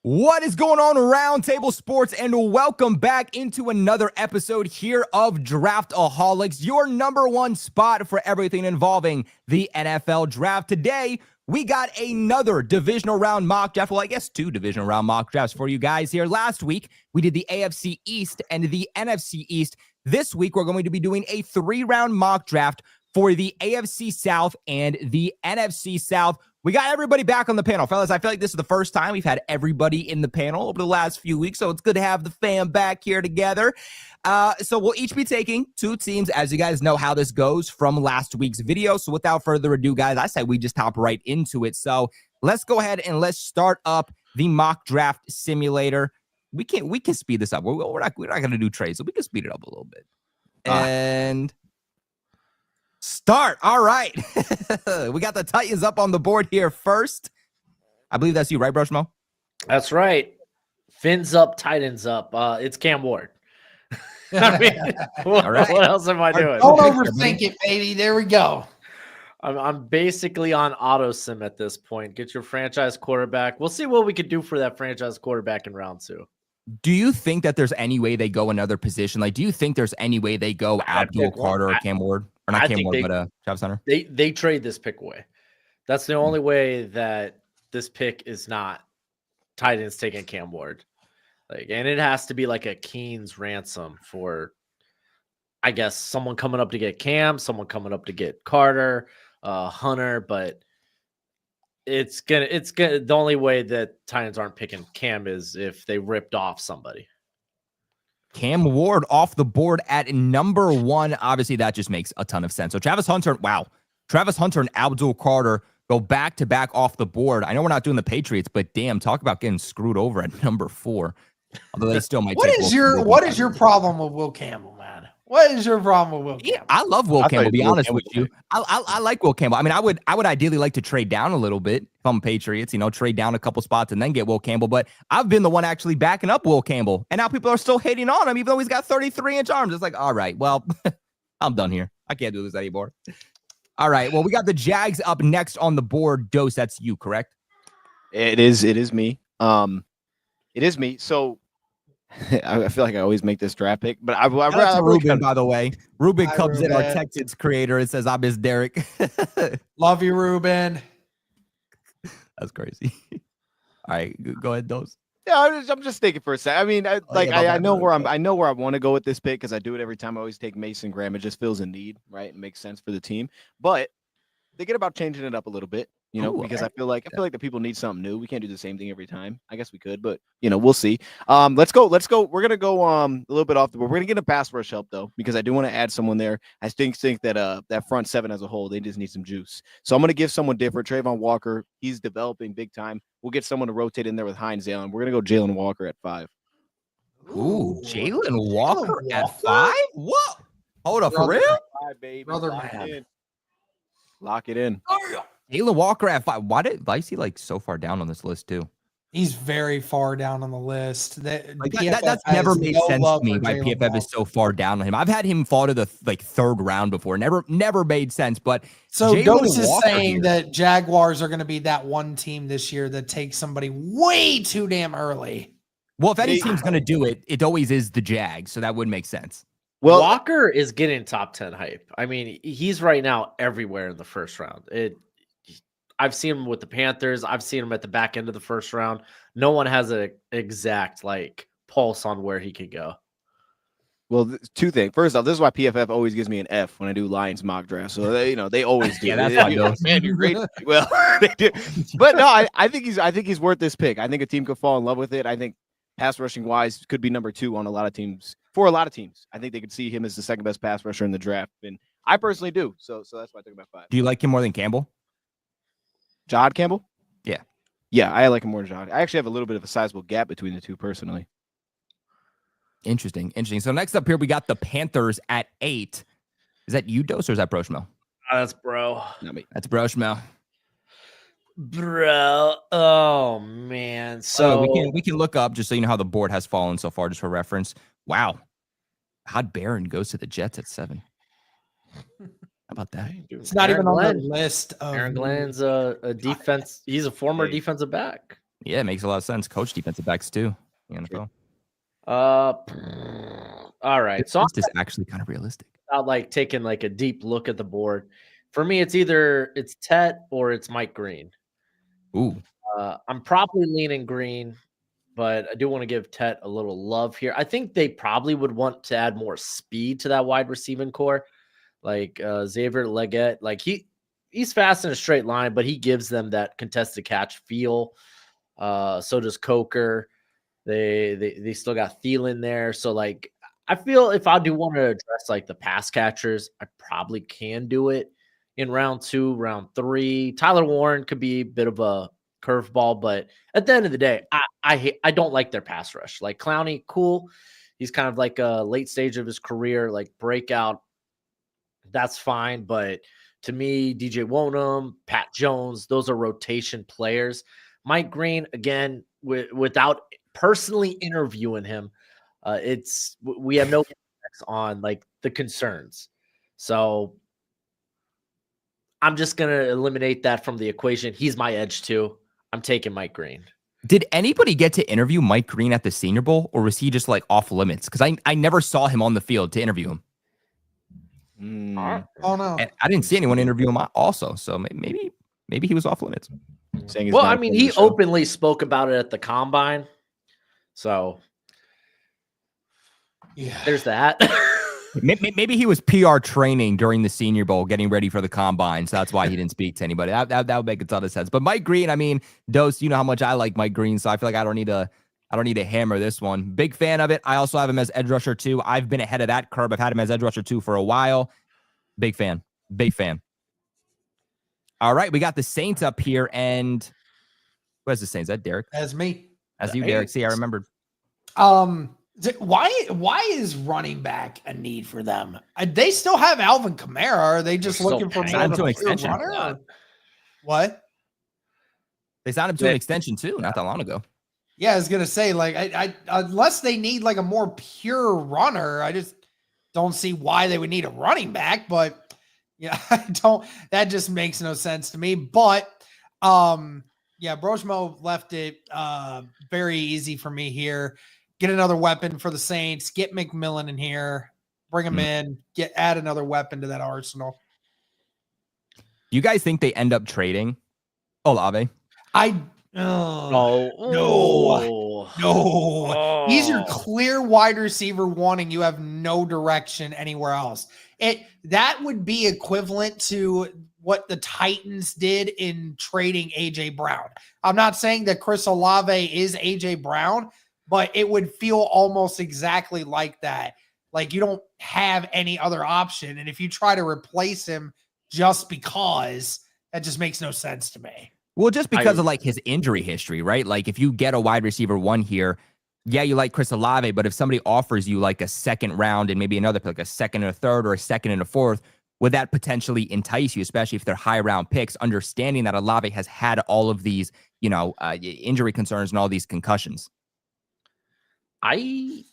What is going on, Roundtable Sports, and welcome back into another episode here of Draftaholics, your number one spot for everything involving the NFL Draft. Today, we got another divisional round mock draft. Well, I guess two divisional round mock drafts for you guys here. Last week, we did the AFC East and the NFC East. This week, we're going to be doing a 3-round mock draft for the AFC South and the NFC South. We got everybody back on the panel. Fellas, I feel like this is the first time we've had everybody in the panel over the last few weeks, so it's good to have the fam back here together. So we'll each be taking 2 teams, as you guys know how this goes from last week's video. So without further ado, guys, I say we just hop right into it. So let's go ahead and let's start up the mock draft simulator. We can speed this up. We're not going to do trades, so we can speed it up a little bit. And start. All right. We got the Titans up on the board here first. I believe that's you, right, Broshmo? That's right. Fins up, Titans up. It's Cam Ward. I mean, what else am I doing? Don't overthink it, baby. There we go. I'm basically on auto sim at this point. Get your franchise quarterback. We'll see what we could do for that franchise quarterback in round 2. Do you think that there's any way they go another position? Like, do you think there's any way they go Abdul Carter or Cam Ward? Or not Cam Ward, but Travis Hunter? They trade this pick away. That's the only way that this pick is not Titans taking Cam Ward. Like, and it has to be like a Keen's ransom for, I guess, someone coming up to get Cam, someone coming up to get Carter, Hunter, but it's gonna the only way that Titans aren't picking Cam is if they ripped off somebody. Cam Ward off the board at number 1. Obviously, that just makes a ton of sense. So Travis Hunter and Abdul Carter go back-to-back off the board. I know we're not doing the Patriots, but damn, talk about getting screwed over at number 4. Although they still might. What is your problem with Will Campbell, man? What is your problem with Will Campbell? Yeah, I love Will Campbell, to be honest with you. I like Will Campbell. I mean, I would ideally like to trade down a little bit if I'm Patriots, trade down a couple spots and then get Will Campbell. But I've been the one actually backing up Will Campbell. And now people are still hating on him, even though he's got 33-inch arms. It's like, all right, well, I'm done here. I can't do this anymore. All right, well, we got the Jags up next on the board. Dose, that's you, correct? It is me. It is me. So I feel like I always make this draft pick, but I Ruben, by the way. Ruben comes in, our Texans creator. It says, I miss Derek. Love you, Ruben. That's crazy. All right, go ahead, Dose. Yeah, I'm just thinking for a second. I mean, I know where I want to go with this pick because I do it every time. I always take Mason Graham. It just feels a need, right? It makes sense for the team. But thinking about changing it up a little bit, because I feel like the people need something new. We can't do the same thing every time. I guess we could, but we'll see. Let's go. We're gonna go a little bit off the board. We're gonna get a pass rush help though, because I do want to add someone there. I think that that front 7 as a whole, they just need some juice. So I'm gonna give someone different. Trayvon Walker, he's developing big time. We'll get someone to rotate in there with Hines Allen. We're gonna go Jalen Walker at 5. Ooh, Jalen Walker at 5? What? Hold up, for real? 5, baby. Brother, Lock it in. Jalen Walker at 5. Why is he like so far down on this list too? He's very far down on the list. That's never made sense to me why PFF is so far down on him. I've had him fall to the 3rd round before. Never made sense. But so Dose is saying that Jaguars are going to be that one team this year that takes somebody way too damn early. Well, if any team's going to do it, it always is the Jags. So that would make sense. Well, Walker is getting top 10 hype. I mean, he's right now everywhere in the first round. I've seen him with the Panthers. I've seen him at the back end of the first round. No one has an exact pulse on where he could go. Well, 2 things. First off, this is why PFF always gives me an F when I do Lions mock draft. So they always do. Yeah, that's why. Man, you're great. Well, they do. But no, I think he's worth this pick. I think a team could fall in love with it. I think pass rushing wise could be number 2 on a lot of teams. For a lot of teams, I think they could see him as the 2nd best pass rusher in the draft, and I personally do. So that's why I took him at 5. Do you like him more than Campbell? Jod Campbell? Yeah, I like him more than Jod. I actually have a little bit of a sizable gap between the two personally. Interesting. So next up here, we got the Panthers at 8. Is that you, Dose, or is that Broshmo? That's bro. Not me. That's Broshmo. Bro. Oh, man. So we can look up just so you know how the board has fallen so far, just for reference. Wow. Hod Barron goes to the Jets at 7. How about that? It's not even on the list. Aaron Glenn's a defense. He's a former defensive back. Yeah, it makes a lot of sense. Coach defensive backs too. In the NFL. All right. So this is actually kind of realistic. About like taking like a deep look at the board. For me, it's either Tet or it's Mike Green. Ooh. I'm probably leaning Green, but I do want to give Tet a little love here. I think they probably would want to add more speed to that wide receiving core. Like Xavier Leggett, like he's fast in a straight line, but he gives them that contested catch feel. So does Coker. They still got Thielen there. So like I feel if I do want to address like the pass catchers, I probably can do it in round 2, round 3. Tyler Warren could be a bit of a curveball, but at the end of the day, I don't like their pass rush. Like Clowney, cool. He's kind of like a late stage of his career, like breakout. That's fine, but to me, DJ Wonham, Pat Jones, those are rotation players. Mike Green, again, without personally interviewing him, we have no effects on like the concerns. So I'm just gonna eliminate that from the equation. He's my edge too. I'm taking Mike Green. Did anybody get to interview Mike Green at the Senior Bowl, or was he just like off limits? Because I never saw him on the field to interview him. Oh no, and I didn't see anyone interview him also. So maybe he was off limits. Well, I mean, he openly spoke about it at the combine. So yeah, there's that. Maybe he was PR training during the Senior Bowl, getting ready for the combine. So that's why he didn't speak to anybody. That would make a ton of sense. But Mike Green, I mean, Dose, you know how much I like Mike Green, so I feel like I don't need to hammer this one. Big fan of it. I also have him as edge rusher 2. I've been ahead of that curve. I've had him as edge rusher 2 for a while. Big fan. All right, we got the Saints up here, and who has the Saints? Is that Derek? That's me. That's you, Derek. See, I remembered. Why is running back a need for them? They still have Alvin Kamara. Are they just looking for more of a extension runner? What? They signed him to an extension too, not that long ago. Yeah, I was gonna say, like, I unless they need like a more pure runner, I just don't see why they would need a running back. But yeah, that just makes no sense to me. But yeah, Broshmo left it very easy for me here. Get another weapon for the Saints. Get McMillan in here. Bring him in. Add another weapon to that arsenal. Do you guys think they end up trading Olave? No. He's your clear wide receiver 1, and you have no direction anywhere else. That would be equivalent to what the Titans did in trading AJ Brown. I'm not saying that Chris Olave is AJ Brown, but it would feel almost exactly like that. Like you don't have any other option. And if you try to replace him just because, that just makes no sense to me. Well, just because of like his injury history, right? Like if you get a wide receiver 1 here, yeah, you like Chris Olave, but if somebody offers you like a second round and maybe another, like a second and a third or a second and a fourth, would that potentially entice you, especially if they're high round picks, understanding that Olave has had all of these, injury concerns and all these concussions? I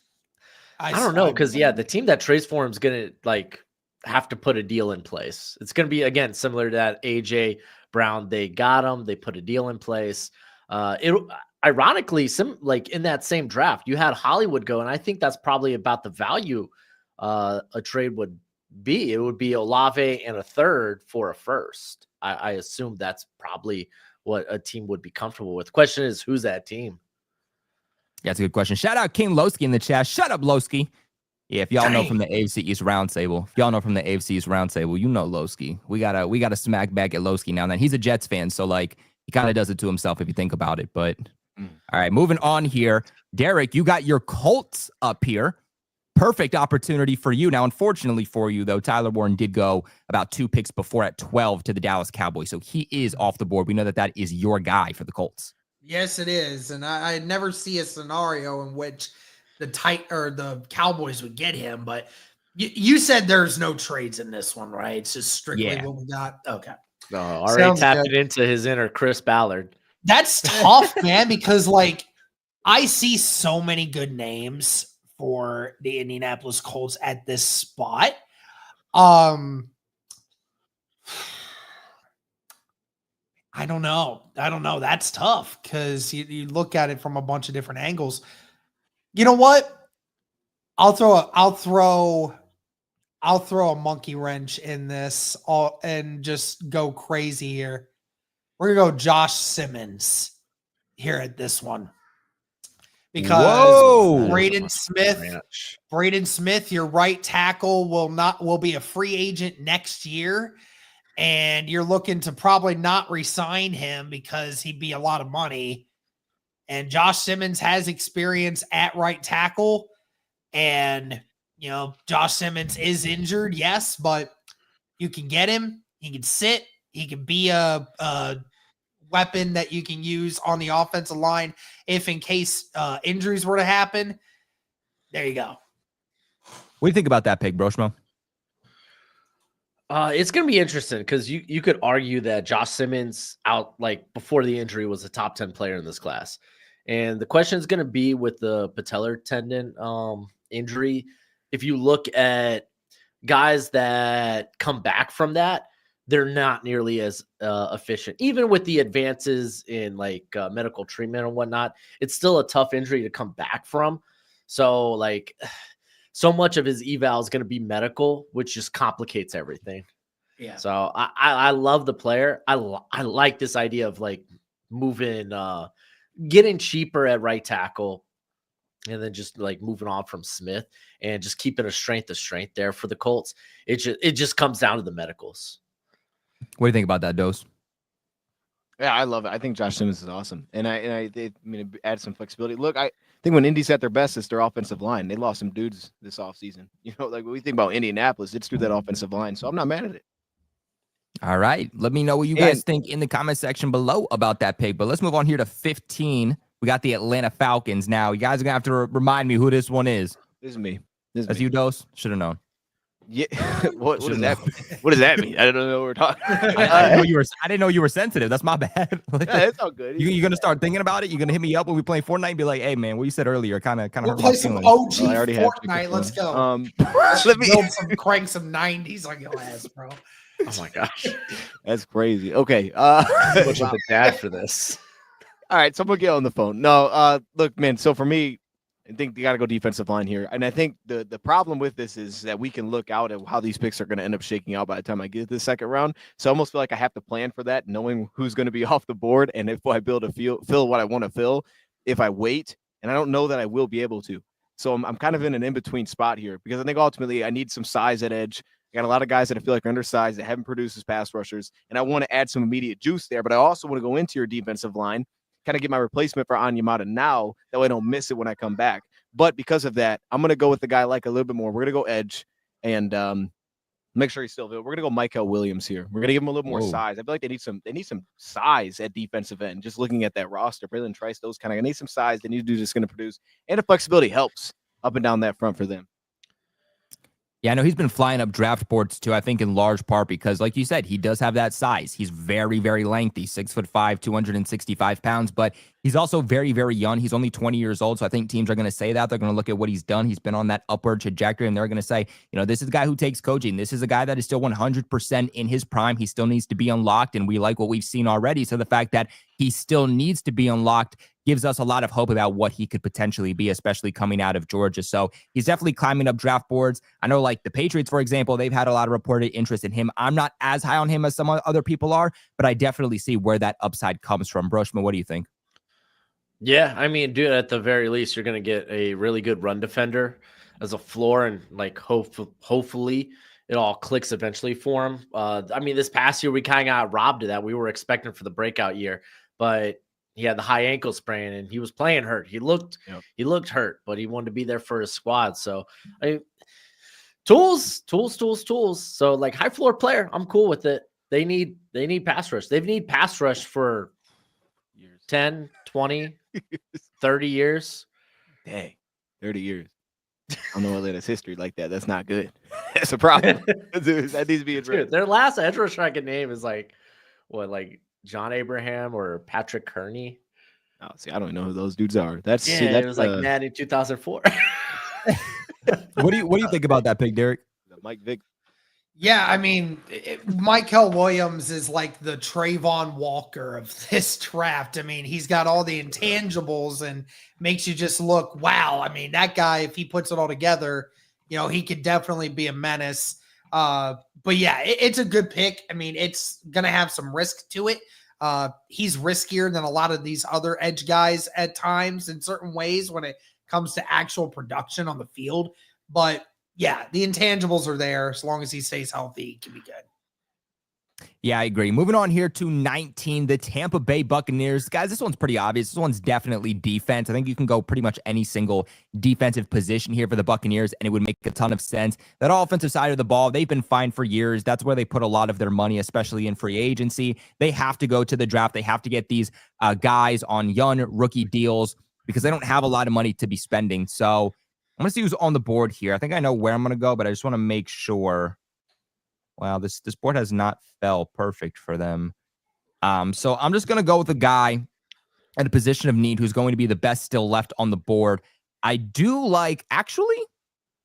don't know, because the team that trades for him is gonna like have to put a deal in place. It's gonna be again similar to that AJ Brown. They got him, they put a deal in place. Ironically, like in that same draft, you had Hollywood go, and I think that's probably about the value a trade would be. It would be Olave and a third for a first. I assume that's probably what a team would be comfortable with. Question is, who's that team? Yeah, that's a good question. Shout out King Lowski in the chat. Shut up, Lowski. Yeah, if y'all know from the AFC East Roundtable, you know Lowski. We gotta smack back at Lowski now and then. He's a Jets fan, so like he kind of does it to himself if you think about it. But all right, moving on here. Derek, you got your Colts up here. Perfect opportunity for you. Now, unfortunately for you, though, Tyler Warren did go about 2 picks before at 12 to the Dallas Cowboys, so he is off the board. We know that is your guy for the Colts. Yes, it is. And I never see a scenario in which the Cowboys would get him, but you said there's no trades in this one, right? It's just strictly what we got. Okay. Already tapping into his inner Chris Ballard. That's tough, man, because like I see so many good names for the Indianapolis Colts at this spot. I don't know. That's tough because you look at it from a bunch of different angles. You know what? I'll throw a monkey wrench in this and just go crazy here. We're going to go Josh Simmons here at this one. Because Braden Smith, your right tackle will be a free agent next year. And you're looking to probably not re-sign him because he'd be a lot of money. And Josh Simmons has experience at right tackle. And, Josh Simmons is injured, yes, but you can get him. He can sit. He can be a weapon that you can use on the offensive line if in case injuries were to happen. There you go. What do you think about that pick, Broshmo? It's going to be interesting because you could argue that Josh Simmons out before the injury was a top 10 player in this class. And the question is going to be with the patellar tendon injury. If you look at guys that come back from that, they're not nearly as efficient. Even with the advances in medical treatment and whatnot, it's still a tough injury to come back from. So so much of his eval is going to be medical, which just complicates everything. Yeah. So I love the player. I like this idea of moving, getting cheaper at right tackle, and then just moving on from Smith and just keeping a strength of strength there for the Colts. It just comes down to the medicals. What do you think about that, Dose? Yeah, I love it. I think Josh Simmons is awesome, and it adds some flexibility. Look, I think when Indy's at their best, it's their offensive line. They lost some dudes this offseason. When we think about Indianapolis, it's through that offensive line, so I'm not mad at it. All right. Let me know what you guys think in the comment section below about that pick. But let's move on here to 15. We got the Atlanta Falcons. Now, you guys are going to have to remind me who this one is. This is me. That's you, Dose? Should have known. Yeah. What does that mean? What does that mean? I don't know what we're talking. I didn't know you were sensitive. That's my bad. Yeah, it's all good. You're gonna start thinking about it. You're gonna hit me up when we play Fortnite and be like, "Hey, man, what you said earlier kind of we'll hurt play my some feelings." OG Fortnite. Let's go. Let me crank some 90s on your ass, bro. Oh my gosh, that's crazy. Okay, much of a dad for this. All right, so I'm gonna get on the phone. No, look, man. So for me, I think you got to go defensive line here. And I think the problem with this is that we can look out at how these picks are going to end up shaking out by the time I get to the second round. So I almost feel like I have to plan for that, knowing who's going to be off the board and if I build fill what I want to fill if I wait. And I don't know that I will be able to. So I'm kind of in an in-between spot here because I think ultimately I need some size at edge. I got a lot of guys that I feel like are undersized that haven't produced as pass rushers. And I want to add some immediate juice there, but I also want to go into your defensive line, kind of get my replacement for Onyemata now. That way I don't miss it when I come back. But because of that, I'm going to go with the guy I like a little bit more. We're going to go edge and make sure he's still available. We're going to go Michael Williams here. We're going to give him a little more size. I feel like they need some size at defensive end. Just looking at that roster, Braylon Trice, those kind of, I need some size. They need to do just going to produce. And the flexibility helps up and down that front for them. Yeah, I know he's been flying up draft boards too, I think in large part because, like you said, he does have that size. He's very, very lengthy, 6'5", 265 pounds, but he's also very, very young. He's only 20 years old, so I think teams are going to say that. They're going to look at what he's done. He's been on that upward trajectory, and they're going to say, this is a guy who takes coaching. This is a guy that is still 100% in his prime. He still needs to be unlocked, and we like what we've seen already. So the fact that he still needs to be unlocked gives us a lot of hope about what he could potentially be, especially coming out of Georgia. So he's definitely climbing up draft boards. I know the Patriots, for example, they've had a lot of reported interest in him. I'm not as high on him as some other people are, but I definitely see where that upside comes from. Broshman, what do you think? Yeah, I mean, dude, at the very least, you're going to get a really good run defender as a floor, and hopefully it all clicks eventually for him. I mean, this past year, we kind of got robbed of that. We were expecting for the breakout year, but he had the high ankle sprain and he was playing hurt. He looked hurt, but he wanted to be there for his squad. So tools. So high floor player, I'm cool with it. They need pass rush. They need pass rush for years. 10, 20, 30 years. Dang, 30 years. I don't know Atlanta's history like that. That's not good. That's a problem. That needs to be addressed. Their last edge rush I can name is John Abraham or Patrick Kearney. Oh, see, I don't know who those dudes are. It was Madden 2004. What do you think about that pick, Derek? Mike Vick. Yeah, I mean, Michael Williams is like the Trayvon Walker of this draft. I mean, he's got all the intangibles and makes you just look, wow. I mean, that guy, if he puts it all together, he could definitely be a menace. But yeah, it's a good pick. I mean, it's going to have some risk to it. He's riskier than a lot of these other edge guys at times in certain ways when it comes to actual production on the field. But yeah, the intangibles are there. As long as he stays healthy, he can be good. Yeah, I agree. Moving on here to 19, the Tampa Bay Buccaneers. Guys, this one's pretty obvious. This one's definitely defense. I think you can go pretty much any single defensive position here for the Buccaneers, and it would make a ton of sense. That offensive side of the ball, they've been fine for years. That's where they put a lot of their money, especially in free agency. They have to go to the draft. They have to get these guys on young rookie deals because they don't have a lot of money to be spending. So I'm going to see who's on the board here. I think I know where I'm going to go, but I just want to make sure. Wow, this board has not fell perfect for them. So I'm just going to go with a guy at a position of need who's going to be the best still left on the board. I do like, actually,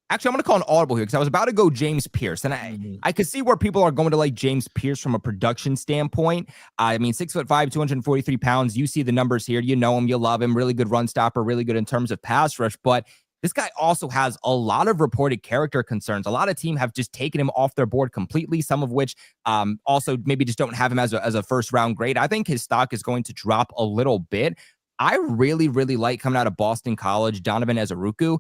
I'm going to call an audible here because I was about to go James Pierce. And I could see where people are going to like James Pierce from a production standpoint. I mean, 6'5", 243 pounds. You see the numbers here. You know him. You love him. Really good run stopper. Really good in terms of pass rush. But this guy also has a lot of reported character concerns. A lot of teams have just taken him off their board completely, some of which also maybe just don't have him as a first-round grade. I think his stock is going to drop a little bit. I really, really like coming out of Boston College, Donovan Ezeruku.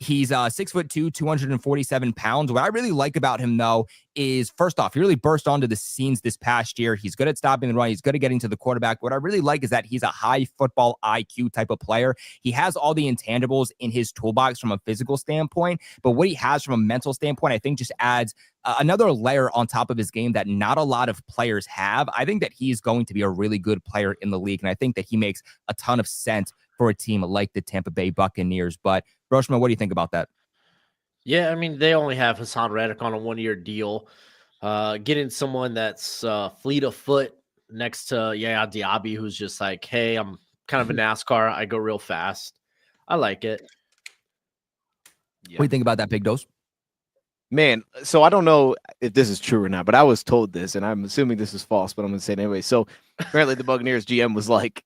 He's 6'2", 247 pounds. What I really like about him, though, is first off, he really burst onto the scenes this past year. He's good at stopping the run. He's good at getting to the quarterback. What I really like is that he's a high football IQ type of player. He has all the intangibles in his toolbox from a physical standpoint, but what he has from a mental standpoint, I think just adds another layer on top of his game that not a lot of players have. I think that he's going to be a really good player in the league, and I think that he makes a ton of sense for a team like the Tampa Bay Buccaneers. But Broshman, what do you think about that? Yeah, I mean, they only have Hassan Reddick on a 1-year deal. Getting someone that's fleet of foot next to Yaya Diaby, who's just like, hey, I'm kind of a NASCAR. I go real fast. I like it. Yeah. What do you think about that, Big Dose? Man, so I don't know if this is true or not, but I was told this, and I'm assuming this is false, but I'm going to say it anyway. So apparently the Buccaneers GM was like,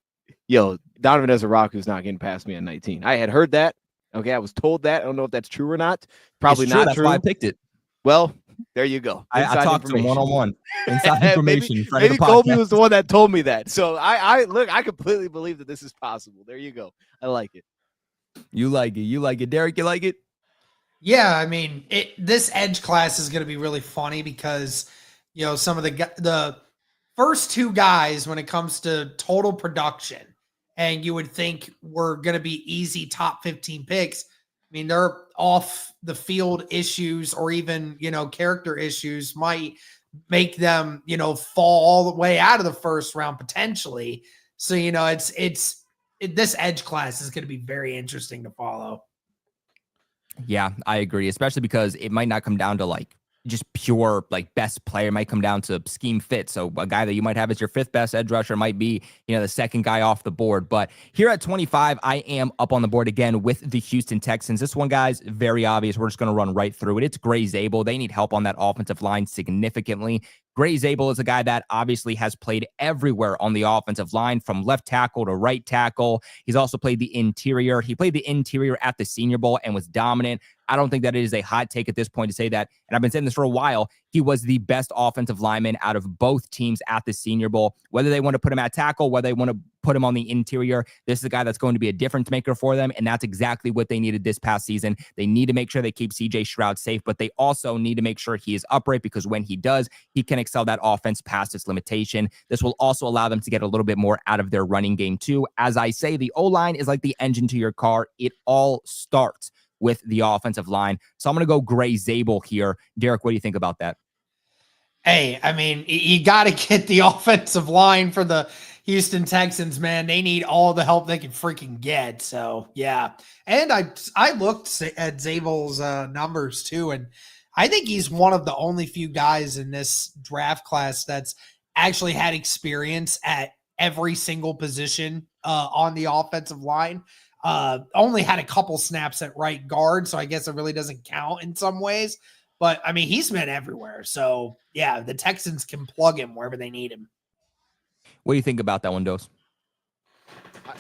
yo, Donovan Ezeruku's not getting past me at 19. I had heard that. Okay, I was told that. I don't know if that's true or not. Probably it's true. Not that's true. That's why I picked it. Well, there you go. I talked to him one-on-one. Inside information. maybe Colby was the one that told me that. So I completely believe that this is possible. There you go. I like it. You like it. You like it. Derek, you like it? Yeah, I mean, this edge class is going to be really funny because, some of the first two guys when it comes to total production, and you would think we're going to be easy top 15 picks. I mean, they're off the field issues or even, character issues might make them, fall all the way out of the first round potentially. So, this edge class is going to be very interesting to follow. Yeah, I agree, especially because it might not come down to like just pure like best player. It might come down to scheme fit. So a guy that you might have as your fifth best edge rusher might be, the second guy off the board. But here at 25, I am up on the board again with the Houston Texans. This one, guys, very obvious. We're just going to run right through it. It's Gray Zabel. They need help on that offensive line significantly. Gray Zabel is a guy that obviously has played everywhere on the offensive line, from left tackle to right tackle. He's also played the interior. He played the interior at the Senior Bowl and was dominant. I don't think that it is a hot take at this point to say that, and I've been saying this for a while, he was the best offensive lineman out of both teams at the Senior Bowl. Whether they want to put him at tackle, whether they want to put him on the interior, this is a guy that's going to be a difference maker for them, and that's exactly what they needed this past season. They need to make sure they keep C.J. Stroud safe, but they also need to make sure he is upright, because when he does, he can excel that offense past its limitation. This will also allow them to get a little bit more out of their running game too. As I say, the O-line is like the engine to your car. It all starts with the offensive line. So I'm going to go Gray Zabel here. Derek, what do you think about that? Hey, I mean, you got to get the offensive line for the Houston Texans, man. They need all the help they can freaking get. So, yeah. And I looked at Zabel's numbers too, and I think he's one of the only few guys in this draft class that's actually had experience at every single position on the offensive line. Only had a couple snaps at right guard, so I guess it really doesn't count in some ways. But I mean, he's been everywhere. So yeah, the Texans can plug him wherever they need him. What do you think about that one, Dose?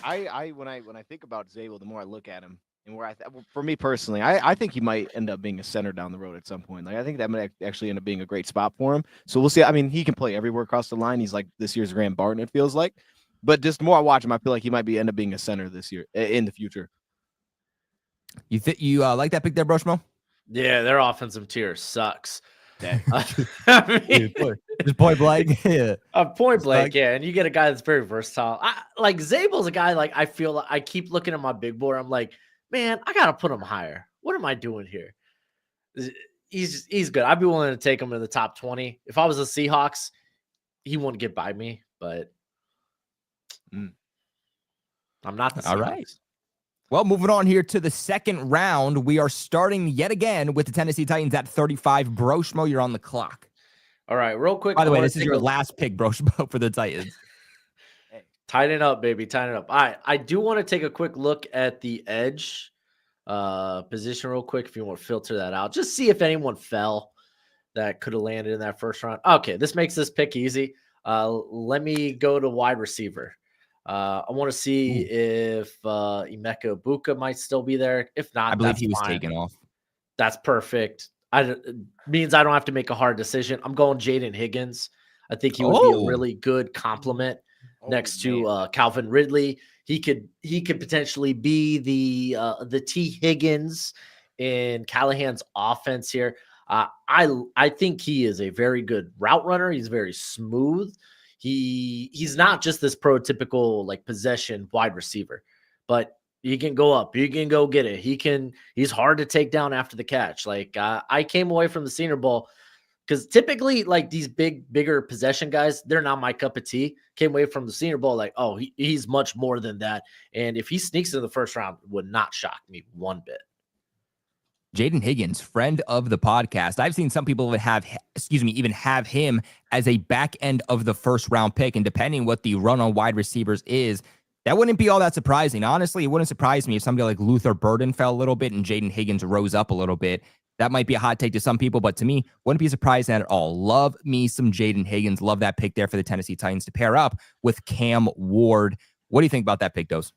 I when I think about Zabel, the more I look at him, and for me personally, I think he might end up being a center down the road at some point. Like I think that might actually end up being a great spot for him. So we'll see. I mean, he can play everywhere across the line. He's like this year's Graham Barton, it feels like. But just the more I watch him, I feel like he might end up being a center this year in the future. You like that pick there, Broshmo? Yeah, their offensive tier sucks. I mean, just point blank. Yeah. Point blank, yeah. And you get a guy that's very versatile. Like Zabel's a guy, like I feel like I keep looking at my big board. I'm like, man, I gotta put him higher. What am I doing here? He's good. I'd be willing to take him in the top 20. If I was the Seahawks, he wouldn't get by me, but I'm not the Seahawks. All right. Well, moving on here to the second round, we are starting yet again with the Tennessee Titans at 35. Broshmo, you're on the clock. All right, real quick. By the way, this is your last pick, Broshmo, for the Titans. Tighten up, baby. Tighten up. All right, I do want to take a quick look at the edge position real quick if you want to filter that out. Just see if anyone fell that could have landed in that first round. Okay, this makes this pick easy. Let me go to wide receiver. I want to see if Emeka Ibuka might still be there. If not, I believe he was taken off. That's perfect. It means I don't have to make a hard decision. I'm going Jaden Higgins. I think he would be a really good complement next to Calvin Ridley. He could potentially be the T. Higgins in Callahan's offense here. I think he is a very good route runner. He's very smooth. He's not just this prototypical like possession wide receiver, but he can go up. He can go get it. He's hard to take down after the catch. Like I came away from the Senior Bowl because typically like these bigger possession guys, they're not my cup of tea. Came away from the Senior Bowl like, oh, he's much more than that. And if he sneaks in the first round, it would not shock me one bit. Jaden Higgins, friend of the podcast. I've seen some people even have him as a back end of the first round pick. And depending what the run on wide receivers is, that wouldn't be all that surprising. Honestly, it wouldn't surprise me if somebody like Luther Burden fell a little bit and Jaden Higgins rose up a little bit. That might be a hot take to some people, but to me, wouldn't be surprised at all. Love me some Jaden Higgins. Love that pick there for the Tennessee Titans to pair up with Cam Ward. What do you think about that pick, Dose?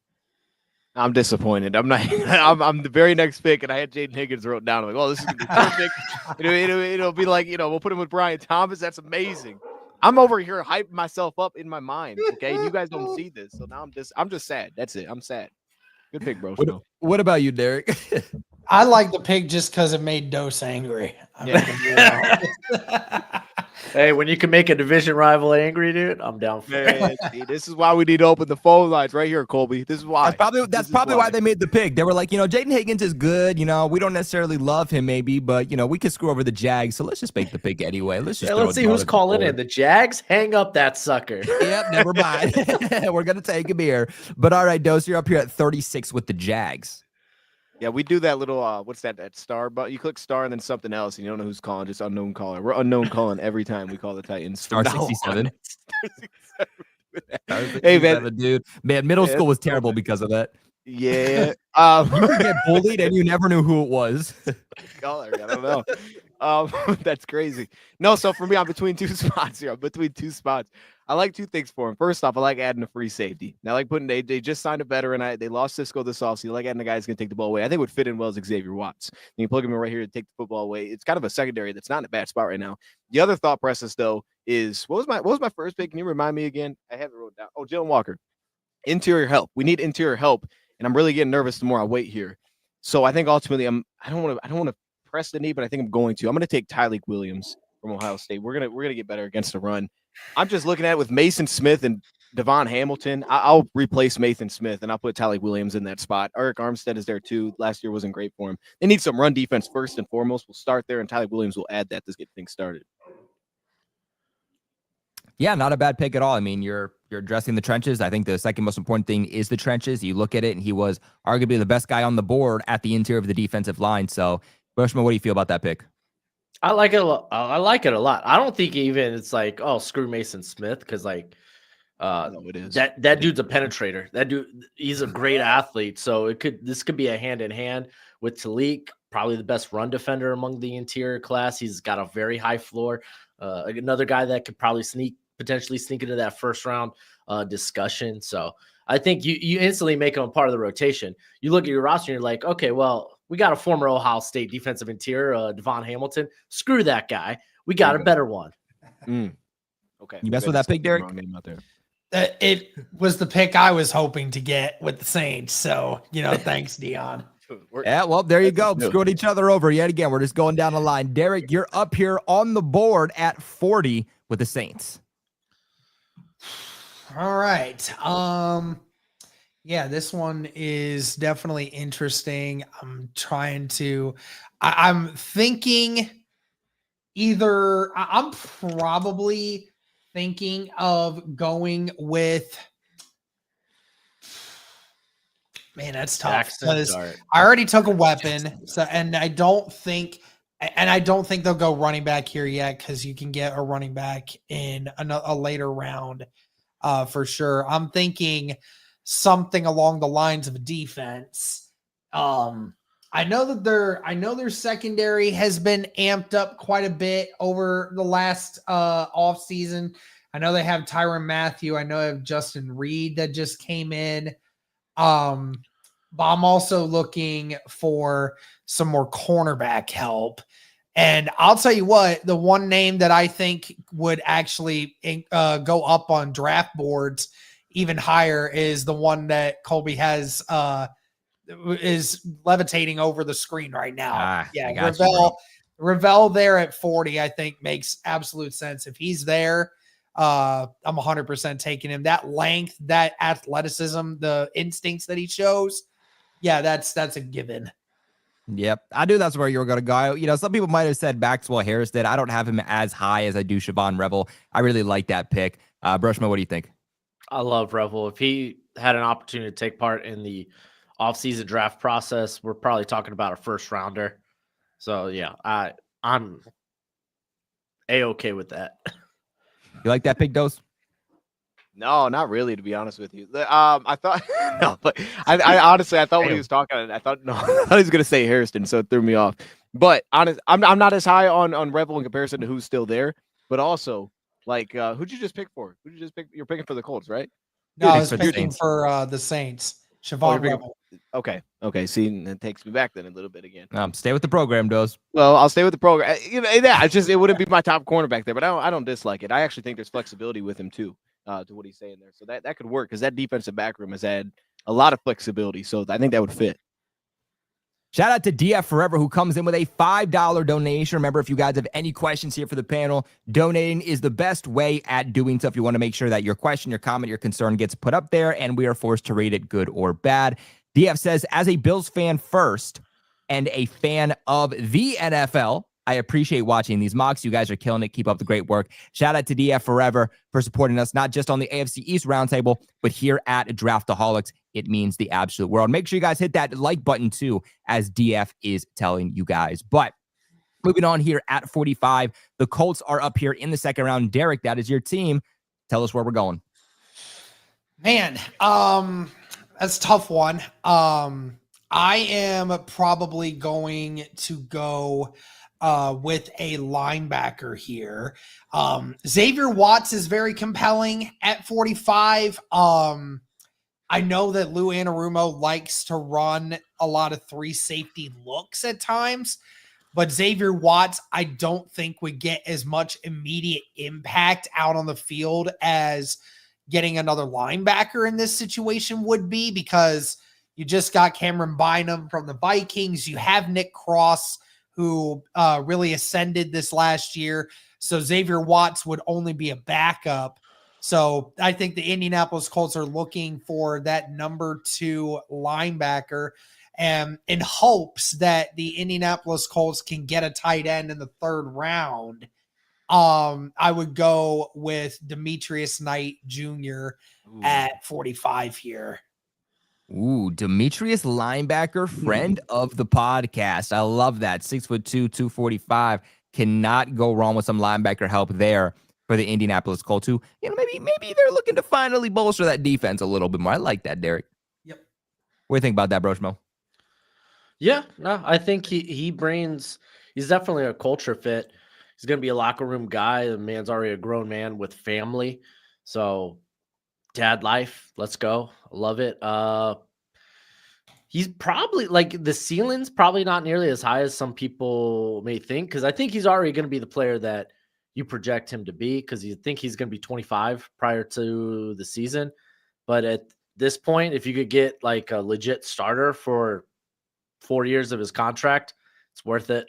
I'm disappointed. I'm not. I'm the very next pick, and I had Jaden Higgins wrote down. I'm like, oh, this is gonna be perfect. It'll be like, we'll put him with Brian Thomas. That's amazing. I'm over here hyping myself up in my mind. Okay, you guys don't see this, so now I'm just sad. That's it. I'm sad. Good pick, bro. What about you, Derek? I like the pick just because it made Dose angry. Hey, when you can make a division rival angry, dude, I'm down for it. See, this is why we need to open the phone lines right here, Colby. This is why. That's probably why they made the pick. They were like, Jaden Higgins is good. We don't necessarily love him, maybe, but we could screw over the Jags. So let's just make the pick anyway. Let's see who's calling in. The Jags, hang up that sucker. Yep, never mind. We're gonna take him here. But all right, Dose, you're up here at 36 with the Jags. Yeah, we do that little what's that star? But you click star and then something else, and you don't know who's calling. Just unknown caller. We're unknown calling every time we call the Titans. Star 67. Hey man, dude, middle school was terrible because of that. Yeah, you could get bullied and you never knew who it was. Caller, I don't know. That's crazy. No, so for me, I'm between two spots here. I'm between two spots. I like two things for him. First off, I like adding a free safety. Now, I like putting they just signed a veteran. They lost Cisco this offseason. I like adding a guy who's going to take the ball away. I think would fit in well as Xavier Watts. You plug him in right here to take the football away. It's kind of a secondary that's not in a bad spot right now. The other thought process though is what was my first pick? Can you remind me again? I have it wrote down. Oh, Jalen Walker. Interior help. We need interior help, and I'm really getting nervous the more I wait here. So I think ultimately I don't want to press the knee, but I think I'm going to take Tyleik Williams from Ohio State. We're gonna get better against the run. I'm just looking at it with Mason Smith and Devon Hamilton. I'll replace Mason Smith and I'll put Tyleik Williams in that spot. Eric Armstead is there too. Last year wasn't great for him. They need some run defense first and foremost. We'll start there, and Tyleik Williams will add that to get things started. Yeah, not a bad pick at all. I mean, you're addressing the trenches. I think the second most important thing is the trenches. You look at it, and he was arguably the best guy on the board at the interior of the defensive line. So, Bushman, what do you feel about that pick? I like it a lot. I don't think even it's like, oh, screw Mason Smith, because like No, it is. That dude's a penetrator. That dude, he's a great athlete. So this could be a hand in hand with Talik, probably the best run defender among the interior class. He's got a very high floor. Another guy that could probably potentially sneak into that first round discussion. So I think you instantly make him a part of the rotation. You look at your roster and you're like, okay, well, we got a former Ohio State defensive interior, Devon Hamilton. Screw that guy. We got a better one. Okay. You mess with that pick, Derek? It was the pick I was hoping to get with the Saints. So, thanks, Dion. Yeah, well, there you go. Screwing each other over yet again. We're just going down the line. Derek, you're up here on the board at 40 with the Saints. All right. Yeah, this one is definitely interesting. I'm thinking I'm probably thinking of going with, man, that's tough because I already took a weapon. So, and I don't think they'll go running back here yet, because you can get a running back in a later round for sure. I'm thinking something along the lines of a defense. I know their secondary has been amped up quite a bit over the last off season. I know they have Tyrann Mathieu. I know they have Justin Reed that just came in. But I'm also looking for some more cornerback help. And I'll tell you what, the one name that I think would actually go up on draft boards even higher is the one that Colby has is levitating over the screen right now. Ravel there at 40, I think makes absolute sense. If he's there, I'm 100% taking him. That length, that athleticism, the instincts that he shows, that's a given. Yep, I knew that's where you were going to go. Some people might have said Maxwell Harris did. I don't have him as high as I do Siobhan Revel. I really like that pick. Brushman, what do you think? I love Revel. If he had an opportunity to take part in the offseason draft process, we're probably talking about a first rounder. So yeah, I'm A-okay with that. You like that pick, Dose? No, not really, to be honest with you. I thought no, but I honestly I thought when he was talking, I thought he was gonna say Harrison, so it threw me off. But I'm not as high on Revel in comparison to who's still there. But also, like, who'd you just pick for? Who'd you just pick? You're picking for the Colts, right? No, I was picking for the Saints. Siobhan Revel. Okay. See, that takes me back then a little bit again. Stay with the program, Dose. Well, I'll stay with the program. It wouldn't be my top cornerback there, but I don't dislike it. I actually think there's flexibility with him too, to what he's saying there. So that could work, because that defensive back room has had a lot of flexibility. So I think that would fit. Shout out to DF Forever, who comes in with a $5 donation. Remember, if you guys have any questions here for the panel, donating is the best way at doing so. If you want to make sure that your question, your comment, your concern gets put up there, and we are forced to rate it good or bad. DF says, as a Bills fan first and a fan of the NFL, I appreciate watching these mocks. You guys are killing it. Keep up the great work. Shout out to DF Forever for supporting us, not just on the AFC East Roundtable, but here at Draftaholics. It means the absolute world. Make sure you guys hit that like button too, as DF is telling you guys. But moving on here at 45, the Colts are up here in the second round. Derek, that is your team. Tell us where we're going. Man, that's a tough one. I am probably going to go with a linebacker here. Xavier Watts is very compelling at 45. I know that Lou Anarumo likes to run a lot of 3 safety looks at times, but Xavier Watts, I don't think would get as much immediate impact out on the field as getting another linebacker in this situation would be, because you just got Cameron Bynum from the Vikings. You have Nick Cross, who really ascended this last year. So Xavier Watts would only be a backup. So I think the Indianapolis Colts are looking for that number 2 linebacker, and in hopes that the Indianapolis Colts can get a tight end in the 3rd round. I would go with Demetrius Knight Jr. at 45 here. Ooh, Demetrius linebacker, friend of the podcast. I love that. 6'2", 245. Cannot go wrong with some linebacker help there for the Indianapolis Colts, who, maybe they're looking to finally bolster that defense a little bit more. I like that, Derek. Yep. What do you think about that, Broshmo? Yeah, no, I think he's definitely a culture fit. He's going to be a locker room guy. The man's already a grown man with family. So dad life, let's go. I love it. He's probably the ceiling's probably not nearly as high as some people may think, because I think he's already going to be the player that you project him to be, because you think he's going to be 25 prior to the season. But at this point, if you could get a legit starter for 4 years of his contract, it's worth it.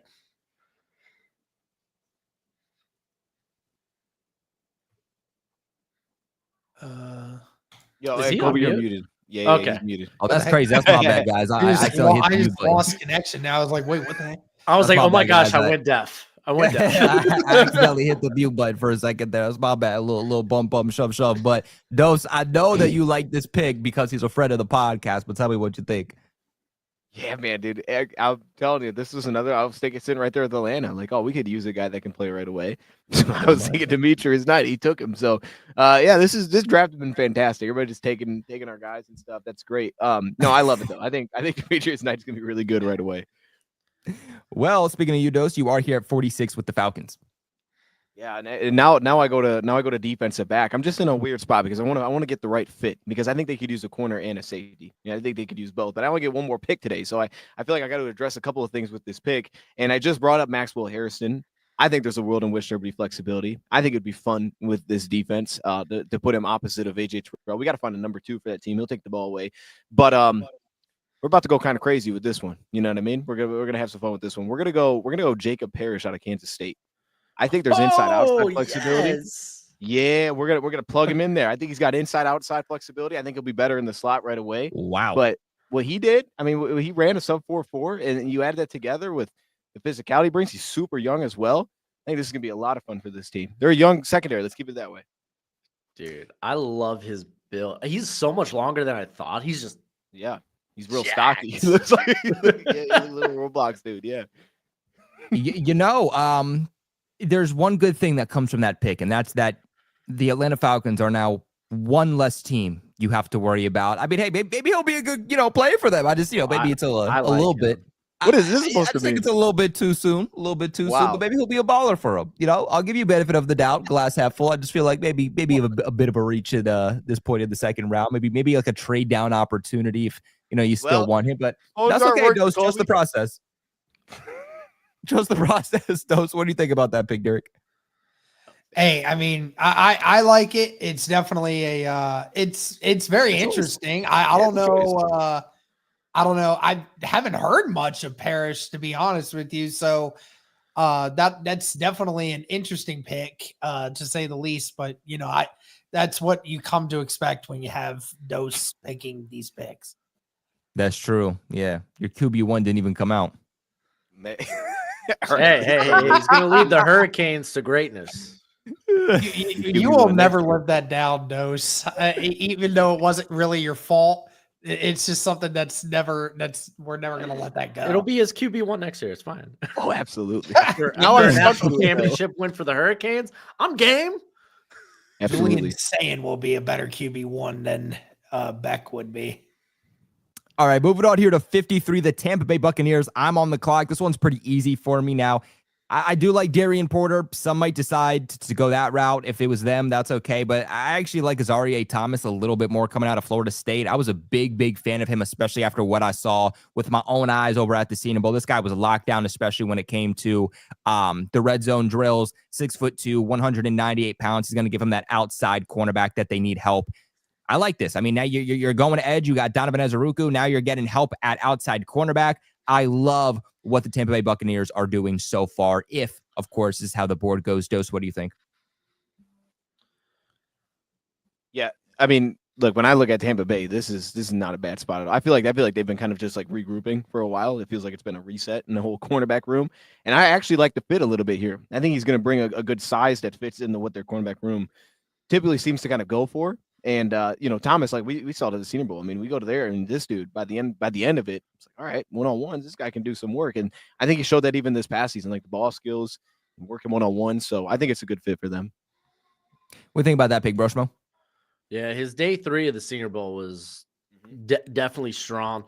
Is he Kobe, on you're mute? muted. Yeah, Okay. he's muted. Oh, that's crazy. That's my bad, guys. I accidentally hit the I mute just button. lost connection. Now I was like, wait, what the heck? I was That's like, oh my my bad, gosh, guys. I went deaf. I accidentally hit the mute button for a second there. That's my bad. A little bump, shove. But Dose, I know that you like this pick because he's a friend of the podcast, but tell me what you think. Yeah, man, dude. I'm telling you, this was another. I was thinking sitting right there with Atlanta. We could use a guy that can play right away. So I was thinking Demetrius Knight. He took him. So, this draft has been fantastic. Everybody just taking our guys and stuff. That's great. No, I love it though. I think Demetrius Knight's gonna be really good right away. Well, speaking of you, Dose, you are here at 46 with the Falcons. Yeah, and now I go to defensive back. I'm just in a weird spot because I want to get the right fit, because I think they could use a corner and a safety. Yeah, I think they could use both. But I only get one more pick today, so I feel like I got to address a couple of things with this pick. And I just brought up Maxwell Harrison. I think there's a world in which there would be flexibility. I think it'd be fun with this defense to put him opposite of AJ Terrell. We got to find a number 2 for that team. He'll take the ball away, but we're about to go kind of crazy with this one. You know what I mean? We're gonna have some fun with this one. We're gonna go Jacob Parrish out of Kansas State. I think there's inside-outside flexibility. Yes. Yeah, we're gonna plug him in there. I think he's got inside-outside flexibility. I think he'll be better in the slot right away. Wow. But what he did, he ran a sub 4.4, and you add that together with the physicality he brings. He's super young as well. I think this is gonna be a lot of fun for this team. They're a young secondary. Let's keep it that way. Dude, I love his build. He's so much longer than I thought. He's just he's real jacked. stocky. He looks like he's a little Roblox dude. Yeah. There's one good thing that comes from that pick, and that's that the Atlanta Falcons are now one less team you have to worry about. I mean, hey, maybe he'll be a good, player for them. I just, maybe it's a little bit. What is this supposed I to think mean? it's a little bit too soon, soon, but maybe he'll be a baller for him. I'll give you benefit of the doubt, glass half full. I just feel like maybe a bit of a reach at this point in the second round. Maybe like a trade down opportunity if you still want him, but that's okay. Dose, trust the process. Trust the process. Dose, what do you think about that pick, Derek? Hey, I like it. It's definitely it's very interesting. I don't know. I don't know. I haven't heard much of Parrish, to be honest with you. So that's definitely an interesting pick, to say the least. But that's what you come to expect when you have Dose picking these picks. That's true. Yeah, your QB1 didn't even come out. Hey, he's gonna lead the Hurricanes to greatnever You will never live that down, Dose. Even though it wasn't really your fault, it's just something we're never gonna let that go. It'll be his QB1 next year. It's fine. Oh, absolutely. After a national championship win for the Hurricanes, I'm game. Absolutely. Julian saying will be a better QB1 than Beck would be. All right, moving on here to 53, the Tampa Bay Buccaneers. I'm on the clock. This one's pretty easy for me now. I do like Darian Porter. Some might decide to go that route. If it was them, that's okay. But I actually like Azareye'h Thomas a little bit more coming out of Florida State. I was a big fan of him, especially after what I saw with my own eyes over at the Senior Bowl. This guy was locked down, especially when it came to the red zone drills. 6'2", 198 pounds. He's going to give him that outside cornerback that they need help. I like this. Now you're going to edge. You got Donovan Ezeruku. Now you're getting help at outside cornerback. I love what the Tampa Bay Buccaneers are doing so far. If, of course, this is how the board goes. Dose, what do you think? Yeah, look, when I look at Tampa Bay, this is not a bad spot at all. I feel like they've been kind of just regrouping for a while. It feels like it's been a reset in the whole cornerback room, and I actually like the fit a little bit here. I think he's going to bring a good size that fits into what their cornerback room typically seems to kind of go for. And Thomas, we saw it at the Senior Bowl. We go to there, and this dude by the end of it, it's like, all right, one-on-ones, this guy can do some work. And I think he showed that even this past season, the ball skills, working one-on-one. So I think it's a good fit for them. What do you think about that pick, Broshmo? Yeah, his day 3 of the Senior Bowl was definitely strong.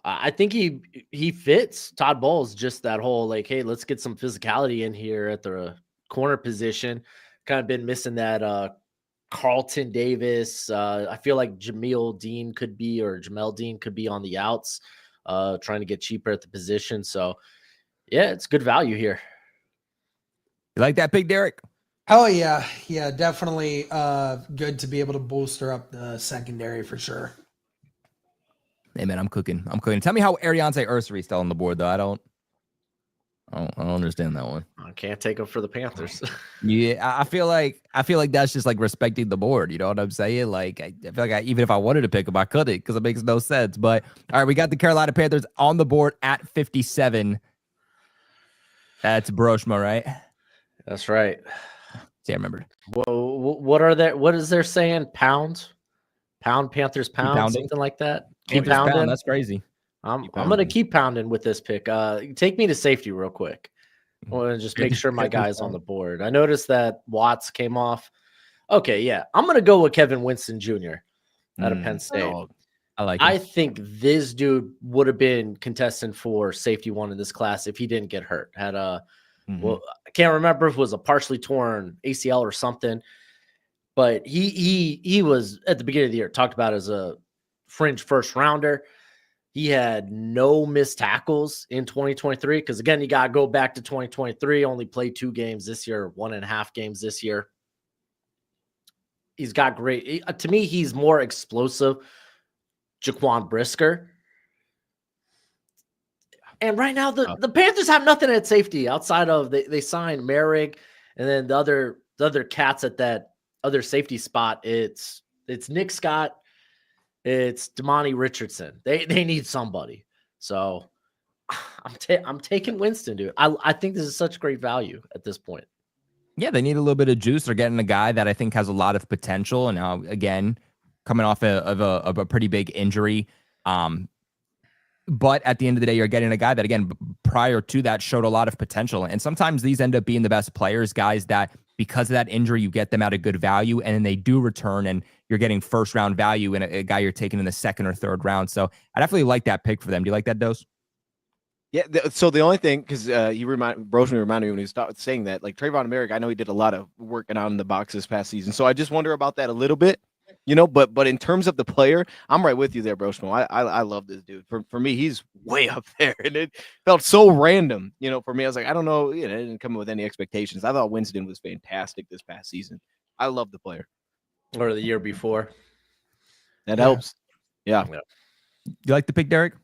I think he fits Todd Bowles, just that whole like, hey, let's get some physicality in here at the corner position. Kind of been missing that Carlton Davis. I feel like Jamel Dean could be on the outs, trying to get cheaper at the position. So yeah, it's good value here. You like that pick, Derek? Oh yeah. Yeah, definitely good to be able to bolster up the secondary for sure. Hey man, I'm cooking. Tell me how Ariante Ursary still on the board though. I don't understand that one. I can't take him for the Panthers. Yeah, I feel like that's just like respecting the board. You know what I'm saying? Like I feel like even if I wanted to pick him, I couldn't because it makes no sense. But all right, we got the Carolina Panthers on the board at 57. That's Broshma, right? That's right. See, I remembered. Whoa, what is there saying? Pound, Panthers pound, something like that. Keep pounding. Pound, that's crazy. I'm gonna keep pounding with this pick. Take me to safety real quick. I want to just make sure my guy's on the board. I noticed that Watts came off. Okay, yeah, I'm gonna go with Kevin Winston Jr. out of Penn State. I like it. I think this dude would have been contestant for safety 1 in this class if he didn't get hurt. Had a well, I can't remember if it was a partially torn ACL or something, but he was at the beginning of the year talked about as a fringe first rounder. He had no missed tackles in 2023 because, again, you got to go back to 2023, only played 2 games this year, 1.5 games this year. He's got great – to me, he's more explosive, Jaquan Brisker. And right now, the Panthers have nothing at safety outside of they signed Merrick, and then the other cats at that other safety spot. It's Nick Scott. It's Damani Richardson. They need somebody. So I'm taking Winston, dude. I think this is such great value at this point. Yeah, they need a little bit of juice. They're getting a guy that I think has a lot of potential. And now, again, coming off of a pretty big injury. But at the end of the day, you're getting a guy that, again, prior to that showed a lot of potential. And sometimes these end up being the best players, guys that because of that injury, you get them at a good value and then they do return and you're getting first round value in a guy you're taking in the 2nd or 3rd round. So I definitely like that pick for them. Do you like that, Dose? Yeah. So the only thing, because Broshman reminded me when he started saying that, like Trayvon Merrick, I know he did a lot of working out in the box this past season. So I just wonder about that a little bit. You know, but in terms of the player, I'm right with you there, Broshmo. I love this dude. For me, he's way up there, and it felt so random. You know, for me, I was like, I don't know. You know, it didn't come with any expectations. I thought Winston was fantastic this past season. I love the player. Or the year before. That helps. Yeah. You like the pick, Derek?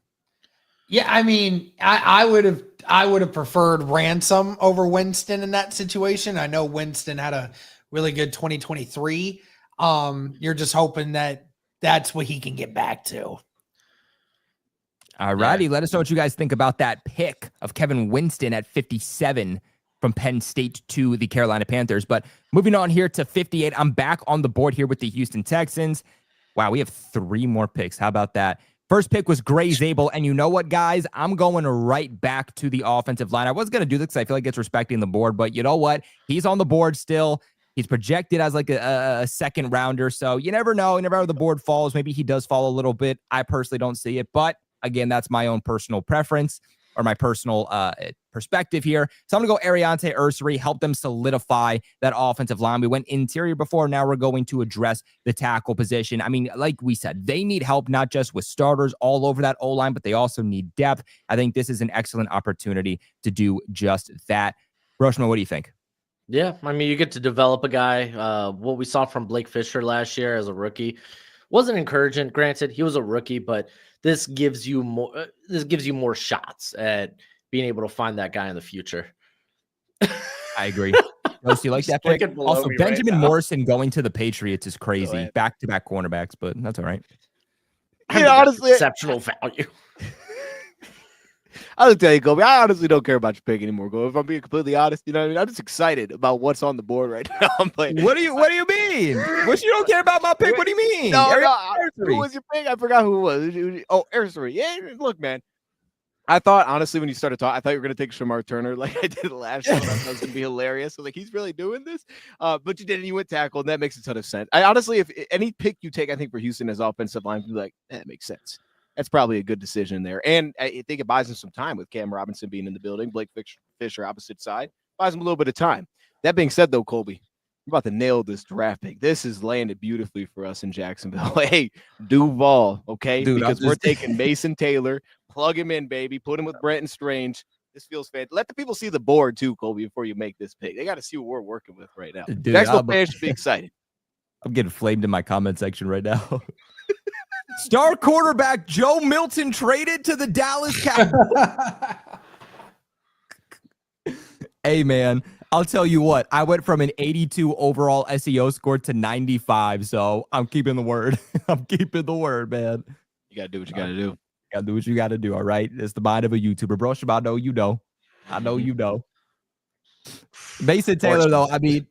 Yeah, I mean, I would have preferred Ransom over Winston in that situation. I know Winston had a really good 2023. You're just hoping that that's what he can get back to. All righty. Let us know what you guys think about that pick of Kevin Winston at 57 from Penn State to the Carolina Panthers. But moving on here to 58, I'm back on the board here with the Houston Texans. Wow, we have 3 more picks. How about that? First pick was Gray Zabel. And you know what, guys? I'm going right back to the offensive line. I was going to do this because I feel like it's respecting the board. But you know what? He's on the board still. He's projected as like a 2nd rounder. So you never know. You never know where the board falls. Maybe he does fall a little bit. I personally don't see it. But again, that's my own personal preference or my personal perspective here. So I'm going to go Ariante Ursary, help them solidify that offensive line. We went interior before. Now we're going to address the tackle position. I mean, like we said, they need help, not just with starters all over that O-line, but they also need depth. I think this is an excellent opportunity to do just that. Broshma, what do you think? Yeah, I mean, you get to develop a guy. What we saw from Blake Fisher last year as a rookie wasn't encouraging. Granted, he was a rookie, but this gives you more. This gives you more shots at being able to find that guy in the future. I agree. Do you like that pick? Also, Benjamin Morrison going to the Patriots is crazy. Back-to-back cornerbacks, but that's all right. Yeah, honestly, exceptional value. I'll tell you, Kobe, I honestly don't care about your pick anymore, Kobe. If I'm being completely honest, you know what I mean? I'm just excited about what's on the board right now. I'm like, what do you mean? What, you don't care about my pick? What do you mean? No, who was your pick? I forgot who it was. Oh, Ursary. Yeah, look, man. I thought, honestly, when you started talking, I thought you were going to take Shamar Turner like I did last show. I thought it was going to be hilarious. So, like, he's really doing this. But you didn't. You went tackle, and that makes a ton of sense. I honestly, if any pick you take, I think, for Houston as offensive line, you'd be like, that makes sense. That's probably a good decision there. And I think it buys him some time with Cam Robinson being in the building, Blake Fisher opposite side. Buys him a little bit of time. That being said, though, Colby, we're about to nail this draft pick. This has landed beautifully for us in Jacksonville. Hey, Duval, okay? Dude, because we're taking Mason Taylor, plug him in, baby, put him with Brenton Strange. This feels fantastic. Let the people see the board too, Colby, before you make this pick. They got to see what we're working with right now. Dude, Jacksonville fans should be excited. I'm getting flamed in my comment section right now. Star quarterback Joe Milton traded to the Dallas Cowboys. Hey, man. I'll tell you what, I went from an 82 overall SEO score to 95, so I'm keeping the word. I'm keeping the word, man. You got to do what you got to do. You got to do what you got to do, all right? It's the mind of a YouTuber. Bro, I know you know. I know you know. Mason Taylor, though, I mean,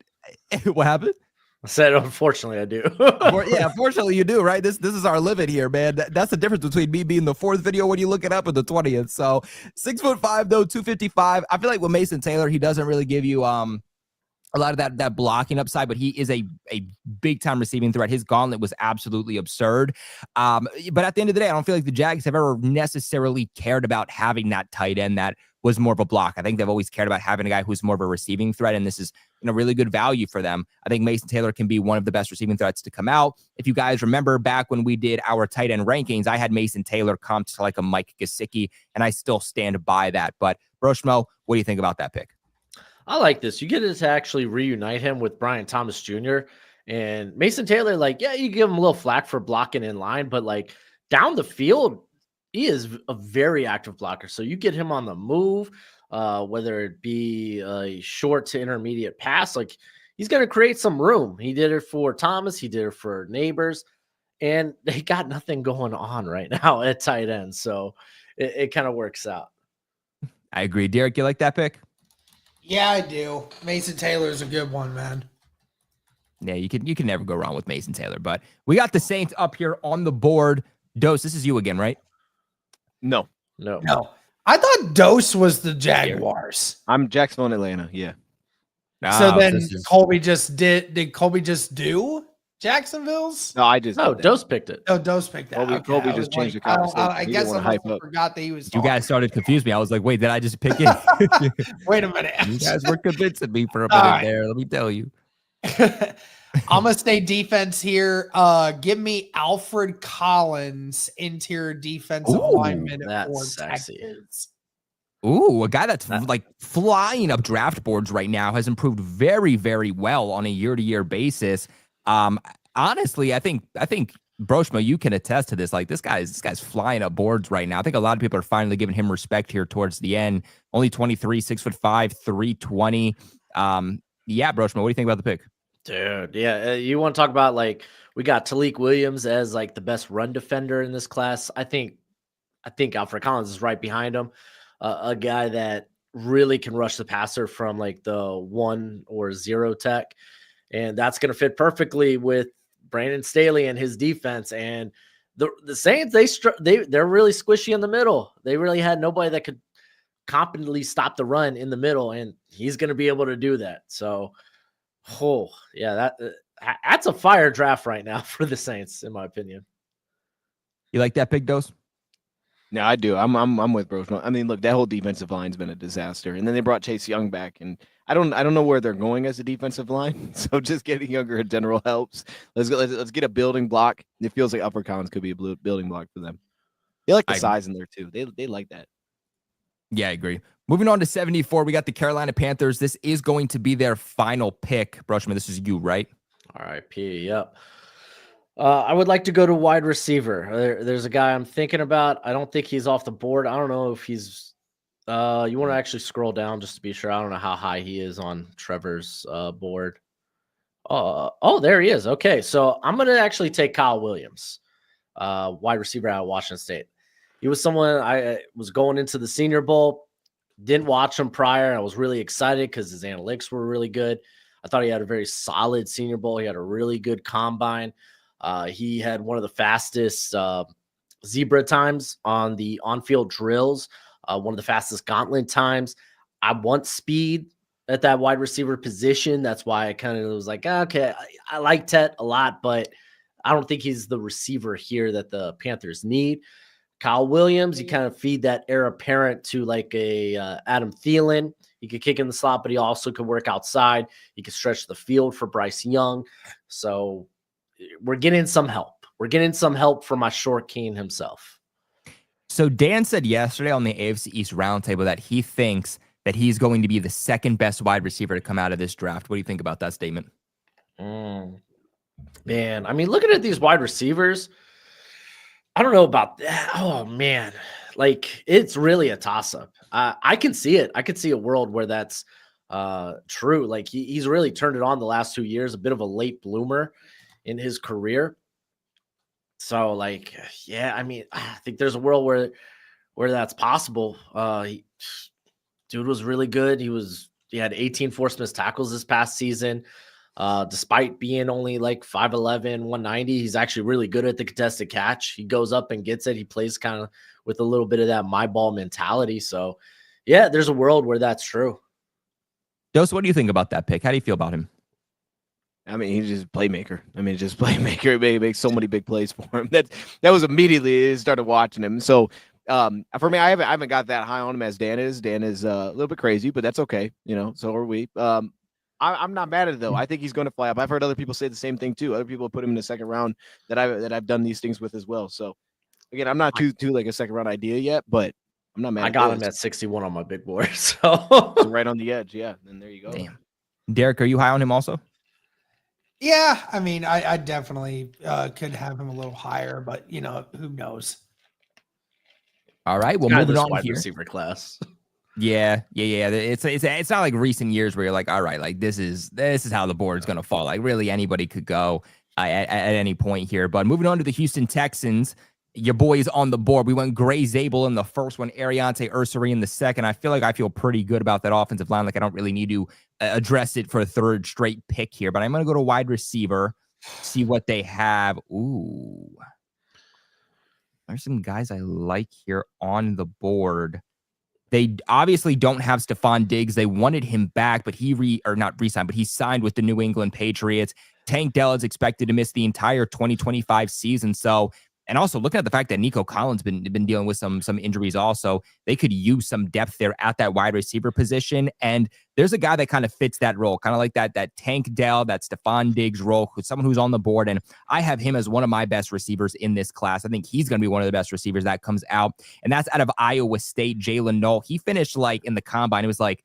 what happened? I said, unfortunately, I do. Yeah, fortunately you do, right? This is our living here, man. That's the difference between me being the 4th video when you look it up and the 20th. So 6'5", though, 255. I feel like with Mason Taylor, he doesn't really give you a lot of that blocking upside, but he is a big time receiving threat. His gauntlet was absolutely absurd. But at the end of the day, I don't feel like the Jags have ever necessarily cared about having that tight end that was more of a block. I think they've always cared about having a guy who's more of a receiving threat, and this is really good value for them. I think Mason Taylor can be one of the best receiving threats to come out. If you guys remember back when we did our tight end rankings, I had Mason Taylor comped to like a Mike Gesicki, and I still stand by that. But Broshmo, what do you think about that pick? I like this. You get to actually reunite him with Brian Thomas Jr. and Mason Taylor. Like, yeah, you give him a little flack for blocking in line, but like down the field, he is a very active blocker. So you get him on the move, whether it be a short to intermediate pass, like he's going to create some room. He did it for Thomas. He did it for Neighbors, and they got nothing going on right now at tight end. So it kind of works out. I agree. Derek, you like that pick? Yeah, I do. Mason Taylor is a good one, man. Yeah, you can never go wrong with Mason Taylor. But we got the Saints up here on the board. Dose, this is you again, right? No. I thought Dose was the Jaguars. I'm Jacksonville and Atlanta. Yeah. So then Colby just did Colby just do Jacksonville's? No, I just. No, Dose picked it. Oh, Dose picked that. Colby just changed the conversation. I guess I forgot that he was. You guys started to confuse me. I was like, wait, did I just pick it? Wait a minute. You guys were convincing me for a minute there. Let me tell you. I'm gonna stay defense here. Give me Alfred Collins, interior defensive lineman for Texans. Ooh, a guy that's like flying up draft boards right now, has improved very, very well on a year-to-year basis. Honestly, I think Broshma, you can attest to this. Like this guy's flying up boards right now. I think a lot of people are finally giving him respect here towards the end. Only 23, 6'5", 320. Yeah, Broshma, what do you think about the pick? Dude, yeah, you want to talk about like we got Talik Williams as like the best run defender in this class. I think Alfred Collins is right behind him, a guy that really can rush the passer from like the 1 or 0 tech, and that's going to fit perfectly with Brandon Staley and his defense. And the Saints, they're really squishy in the middle. They really had nobody that could competently stop the run in the middle, and he's going to be able to do that. So. Oh, yeah, that's a fire draft right now for the Saints, in my opinion. You like that pick, Dose? No, I do. I'm with Bro. I mean, look, that whole defensive line's been a disaster, and then they brought Chase Young back, and I don't know where they're going as a defensive line. So just getting younger in general helps. Let's get a building block. It feels like Alfred Collins could be a building block for them. They like the size in there too. They like that. Yeah, I agree. Moving on to 74, we got the Carolina Panthers. This is going to be their final pick. Brushman, this is you, right? R.I.P. Yep. I would like to go to wide receiver. There's a guy I'm thinking about. I don't think he's off the board. I don't know if he's you want to actually scroll down just to be sure. I don't know how high he is on Trevor's board. Oh, there he is. Okay, so I'm going to actually take Kyle Williams, wide receiver out of Washington State. He was someone I was going into the Senior Bowl. Didn't watch him prior. I was really excited because his analytics were really good. I thought he had a very solid Senior Bowl. He had a really good combine. He had one of the fastest zebra times on the on-field drills one of the fastest gauntlet times. I want speed at that wide receiver position. That's why I kind of was like, okay, I like Tet a lot, but I don't think he's the receiver here that the Panthers need. Kyle Williams, you kind of feed that heir apparent to like a Adam Thielen. He could kick in the slot, but he also could work outside. He could stretch the field for Bryce Young. So we're getting some help. We're getting some help from my short king himself. So Dan said yesterday on the AFC East roundtable that he thinks that he's going to be the second best wide receiver to come out of this draft. What do you think about that statement? Man, I mean, looking at these wide receivers, I don't know about that. Oh, man. Like, it's really a toss-up. I can see it. I could see a world where that's true. Like, he's really turned it on the last 2 years, a bit of a late bloomer in his career. So, like, yeah, I mean, I think there's a world where that's possible. Dude was really good. He had 18 forced missed tackles this past season. Despite being only like 5'11", 190, he's actually really good at the contested catch. He goes up and gets it. He plays kind of with a little bit of that my ball mentality. So, yeah, there's a world where that's true. Dose, what do you think about that pick? How do you feel about him? I mean, he's just a playmaker. He makes so many big plays for him. That was immediately I started watching him. So for me, I haven't got that high on him as Dan is. Dan is a little bit crazy, but that's okay. So are we. I'm not mad at it though. I think he's going to fly up. I've heard other people say the same thing too. Other people put him in the second round that I've done these things with as well. So again, I'm not too like a second round idea yet, but I'm not mad. I got him at 61 on my big board. So right on the edge. Yeah. And there you go. Damn. Derek, are you high on him also? Yeah, I mean, I definitely could have him a little higher, but who knows? All right, well, moving on wide here. Receiver class. Yeah. It's not like recent years where you're like, all right, like this is how the board's gonna fall. Like really, anybody could go at any point here. But moving on to the Houston Texans, your boys on the board. We went Gray Zabel in the first one, Ariante Ursary in the second. I feel pretty good about that offensive line. Like I don't really need to address it for a third straight pick here, but I'm gonna go to wide receiver, see what they have. Ooh, there's some guys I like here on the board. They obviously don't have Stephon Diggs. They wanted him back, but he signed with the New England Patriots. Tank Dell is expected to miss the entire 2025 season. So, and also looking at the fact that Nico Collins been dealing with some injuries also, they could use some depth there at that wide receiver position. And there's a guy that kind of fits that role, kind of like that Tank Dell, that Stephon Diggs role, someone who's on the board. And I have him as one of my best receivers in this class. I think he's going to be one of the best receivers that comes out. And that's out of Iowa State, Jalen Knoll. He finished like in the combine. It was like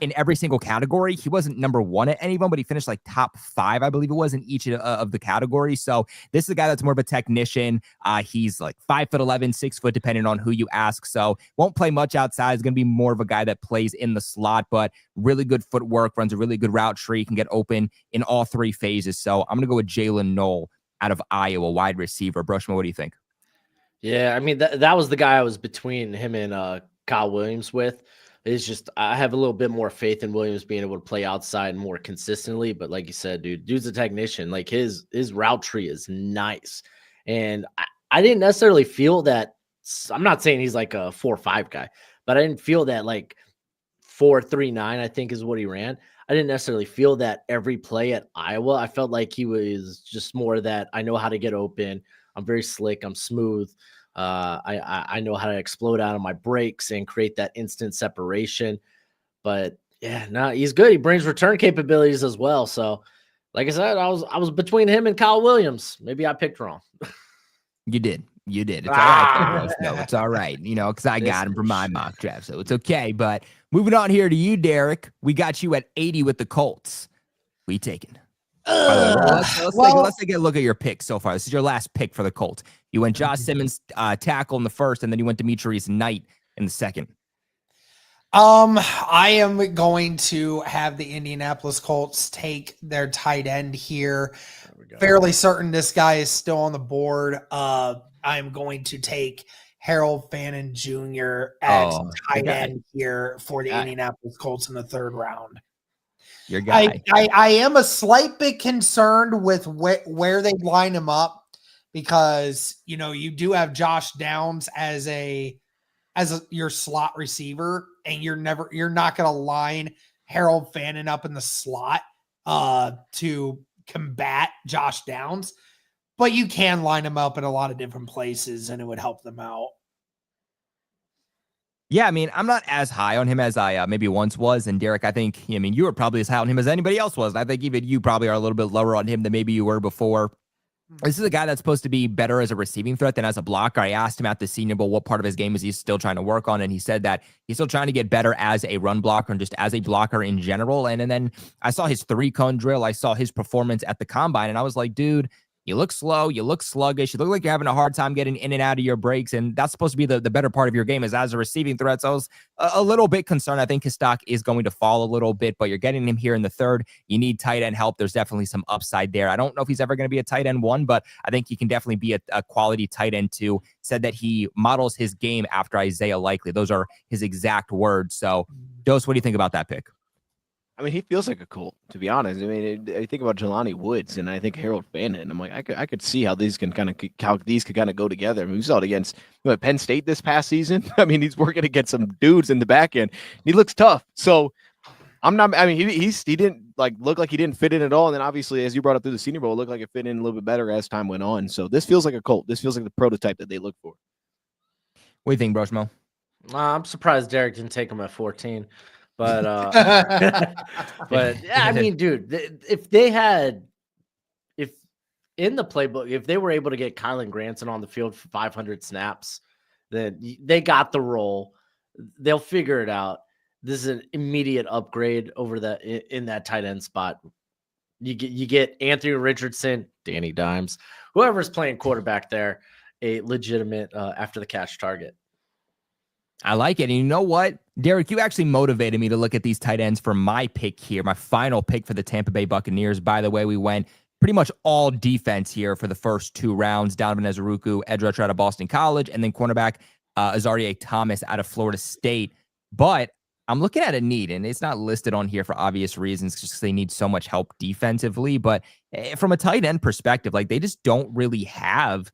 in every single category. He wasn't number one at any of them, but he finished like top 5, I believe it was, in each of the categories. So this is a guy that's more of a technician. He's like 5'11", 6 foot, depending on who you ask. So won't play much outside. He's going to be more of a guy that plays in the slot, but really good footwork, runs a really good route tree, can get open in all 3 phases. So I'm going to go with Jalen Knoll out of Iowa, wide receiver. Brushman, what do you think? Yeah, I mean, that was the guy I was between him and Kyle Williams with. It's just I have a little bit more faith in Williams being able to play outside more consistently. But like you said, dude's a technician. Like his route tree is nice. And I didn't necessarily feel that. I'm not saying he's like a 4.5 guy, but I didn't feel that like 4.39, I think is what he ran. I didn't necessarily feel that every play at Iowa. I felt like he was just more that I know how to get open. I'm very slick. I'm smooth. I know how to explode out of my breaks and create that instant separation. But yeah, no, he's good. He brings return capabilities as well. So, like I said, I was between him and Kyle Williams. Maybe I picked wrong. You did. It's all right. No, it's all right. Because I got him for my mock draft, so it's okay. But moving on here to you, Derek. We got you at 80 with the Colts. We taking. Let's take a look at your pick so far. This is your last pick for the Colts. You went Josh Simmons tackle in the first, and then you went Demetrius Knight in the second. I am going to have the Indianapolis Colts take their tight end here. Fairly certain this guy is still on the board. I'm going to take Harold Fannin Jr. at tight end here for the Indianapolis Colts in the 3rd round. Your guy. I am a slight bit concerned with where they line him up because, you do have Josh Downs as a as your slot receiver, and you're not going to line Harold Fannin up in the slot to combat Josh Downs, but you can line him up in a lot of different places and it would help them out. Yeah, I mean, I'm not as high on him as I maybe once was. And Derek, I think, you were probably as high on him as anybody else was. And I think even you probably are a little bit lower on him than maybe you were before. This is a guy that's supposed to be better as a receiving threat than as a blocker. I asked him at the Senior Bowl what part of his game is he still trying to work on, and he said that he's still trying to get better as a run blocker and just as a blocker in general. And then I saw his 3-cone drill. I saw his performance at the combine, and I was like, dude, you look slow. You look sluggish. You look like you're having a hard time getting in and out of your breaks. And that's supposed to be the better part of your game is as a receiving threat. So I was a little bit concerned. I think his stock is going to fall a little bit, but you're getting him here in the third. You need tight end help. There's definitely some upside there. I don't know if he's ever going to be a tight end 1, but I think he can definitely be a quality tight end 2. Said that he models his game after Isaiah Likely. Those are his exact words. So, Dose, what do you think about that pick? I mean, he feels like a Colt, to be honest. I mean, I think about Jelani Woods and I think Harold Fannin, and I'm like, I could see how these could kind of go together. I mean, we saw it against Penn State this past season. I mean, he's working against some dudes in the back end. He looks tough. So he didn't look like he didn't fit in at all. And then obviously, as you brought up through the Senior Bowl, it looked like it fit in a little bit better as time went on. So this feels like a Colt. This feels like the prototype that they look for. What do you think, Broshmo? I'm surprised Derek didn't take him at 14. But but yeah, I mean, dude, if in the playbook, if they were able to get Kylan Granson on the field for 500 snaps, then they got the role. They'll figure it out. This is an immediate upgrade over in that tight end spot. You get Anthony Richardson, Danny Dimes, whoever's playing quarterback there, a legitimate after the catch target. I like it. And you know what, Derek, you actually motivated me to look at these tight ends for my pick here, my final pick for the Tampa Bay Buccaneers. By the way, we went pretty much all defense here for the first 2 rounds. Donovan Ezeruku, edge rusher out of Boston College, and then cornerback Azaria Thomas out of Florida State. But I'm looking at a need, and it's not listed on here for obvious reasons, just because they need so much help defensively. But from a tight end perspective, like they just don't really have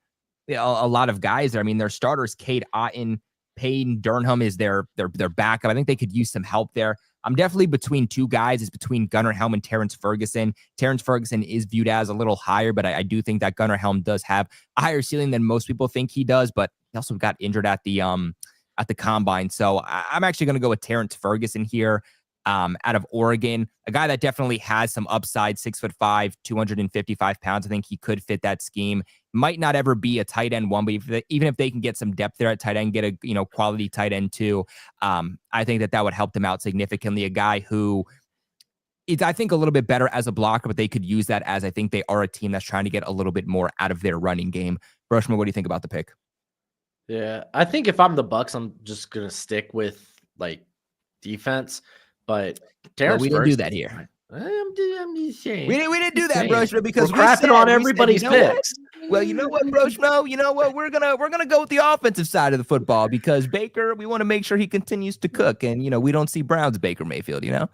a lot of guys there. I mean, their starters, Cade Otton, Payton Durham is their backup. I think they could use some help there. I'm definitely between 2 guys. It's between Gunnar Helm and Terrence Ferguson. Terrence Ferguson is viewed as a little higher, but I do think that Gunnar Helm does have a higher ceiling than most people think he does, but he also got injured at the combine. So I'm actually going to go with Terrence Ferguson here out of Oregon, a guy that definitely has some upside, 6'5", 255 pounds. I think he could fit that scheme. Might not ever be a tight end 1, but even if they can get some depth there at tight end, get a quality tight end 2, I think that would help them out significantly. A guy who is, I think, a little bit better as a blocker, but they could use that as I think they are a team that's trying to get a little bit more out of their running game. Broshman, what do you think about the pick? Yeah, I think if I'm the Bucs, I'm just gonna stick with defense. But we didn't do that here. I'm just saying. We didn't do that, Broshmo, because we're crapping on everybody's picks. Well, you know what, Broshmo? You know what? We're gonna go with the offensive side of the football because Baker, we want to make sure he continues to cook, and we don't see Browns Baker Mayfield. Yeah.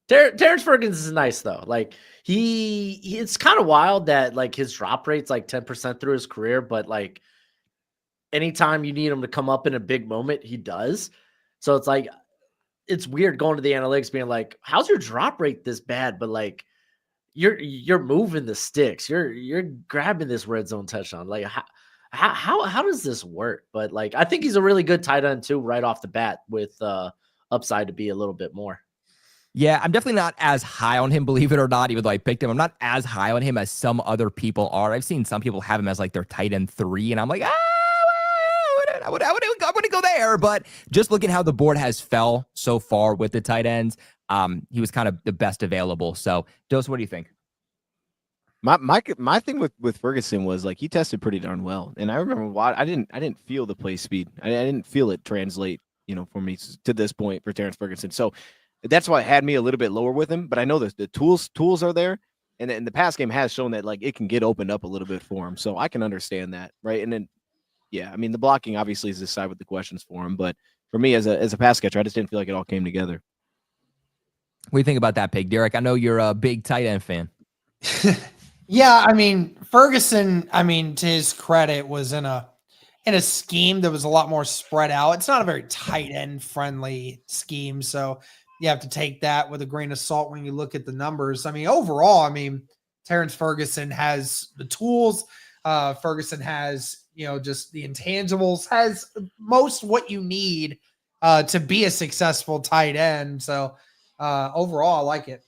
Terrence Ferguson is nice though. Like it's kind of wild that his drop rate's 10% through his career, but anytime you need him to come up in a big moment, he does. So it's weird going to the analytics being like, how's your drop rate this bad? But you're moving the sticks. You're grabbing this red zone touchdown. How does this work? But I think he's a really good tight end too, right off the bat with upside to be a little bit more. Yeah, I'm definitely not as high on him, believe it or not, even though I picked him. I'm not as high on him as some other people are. I've seen some people have him as their tight end 3, and I'm like, I wouldn't go there, but just looking how the board has fell so far with the tight ends, he was kind of the best available. So, Dose, what do you think? My thing with Ferguson was he tested pretty darn well, and I remember I didn't feel the play speed. I didn't feel it translate, for me to this point for Terrence Ferguson. So that's why it had me a little bit lower with him. But I know the tools are there, and the pass game has shown that it can get opened up a little bit for him. So I can understand that, right? And then. Yeah, I mean, the blocking obviously is the side with the questions for him, but for me as a pass catcher, I just didn't feel like it all came together. What do you think about that pick, Derek? I know you're a big tight end fan. Yeah, I mean, Ferguson, to his credit, was in in a scheme that was a lot more spread out. It's not a very tight end friendly scheme. So you have to take that with a grain of salt when you look at the numbers. I mean, overall, I mean, Terrence Ferguson has the tools. Ferguson has, just the intangibles, has most what you need to be a successful tight end. So overall, I like it.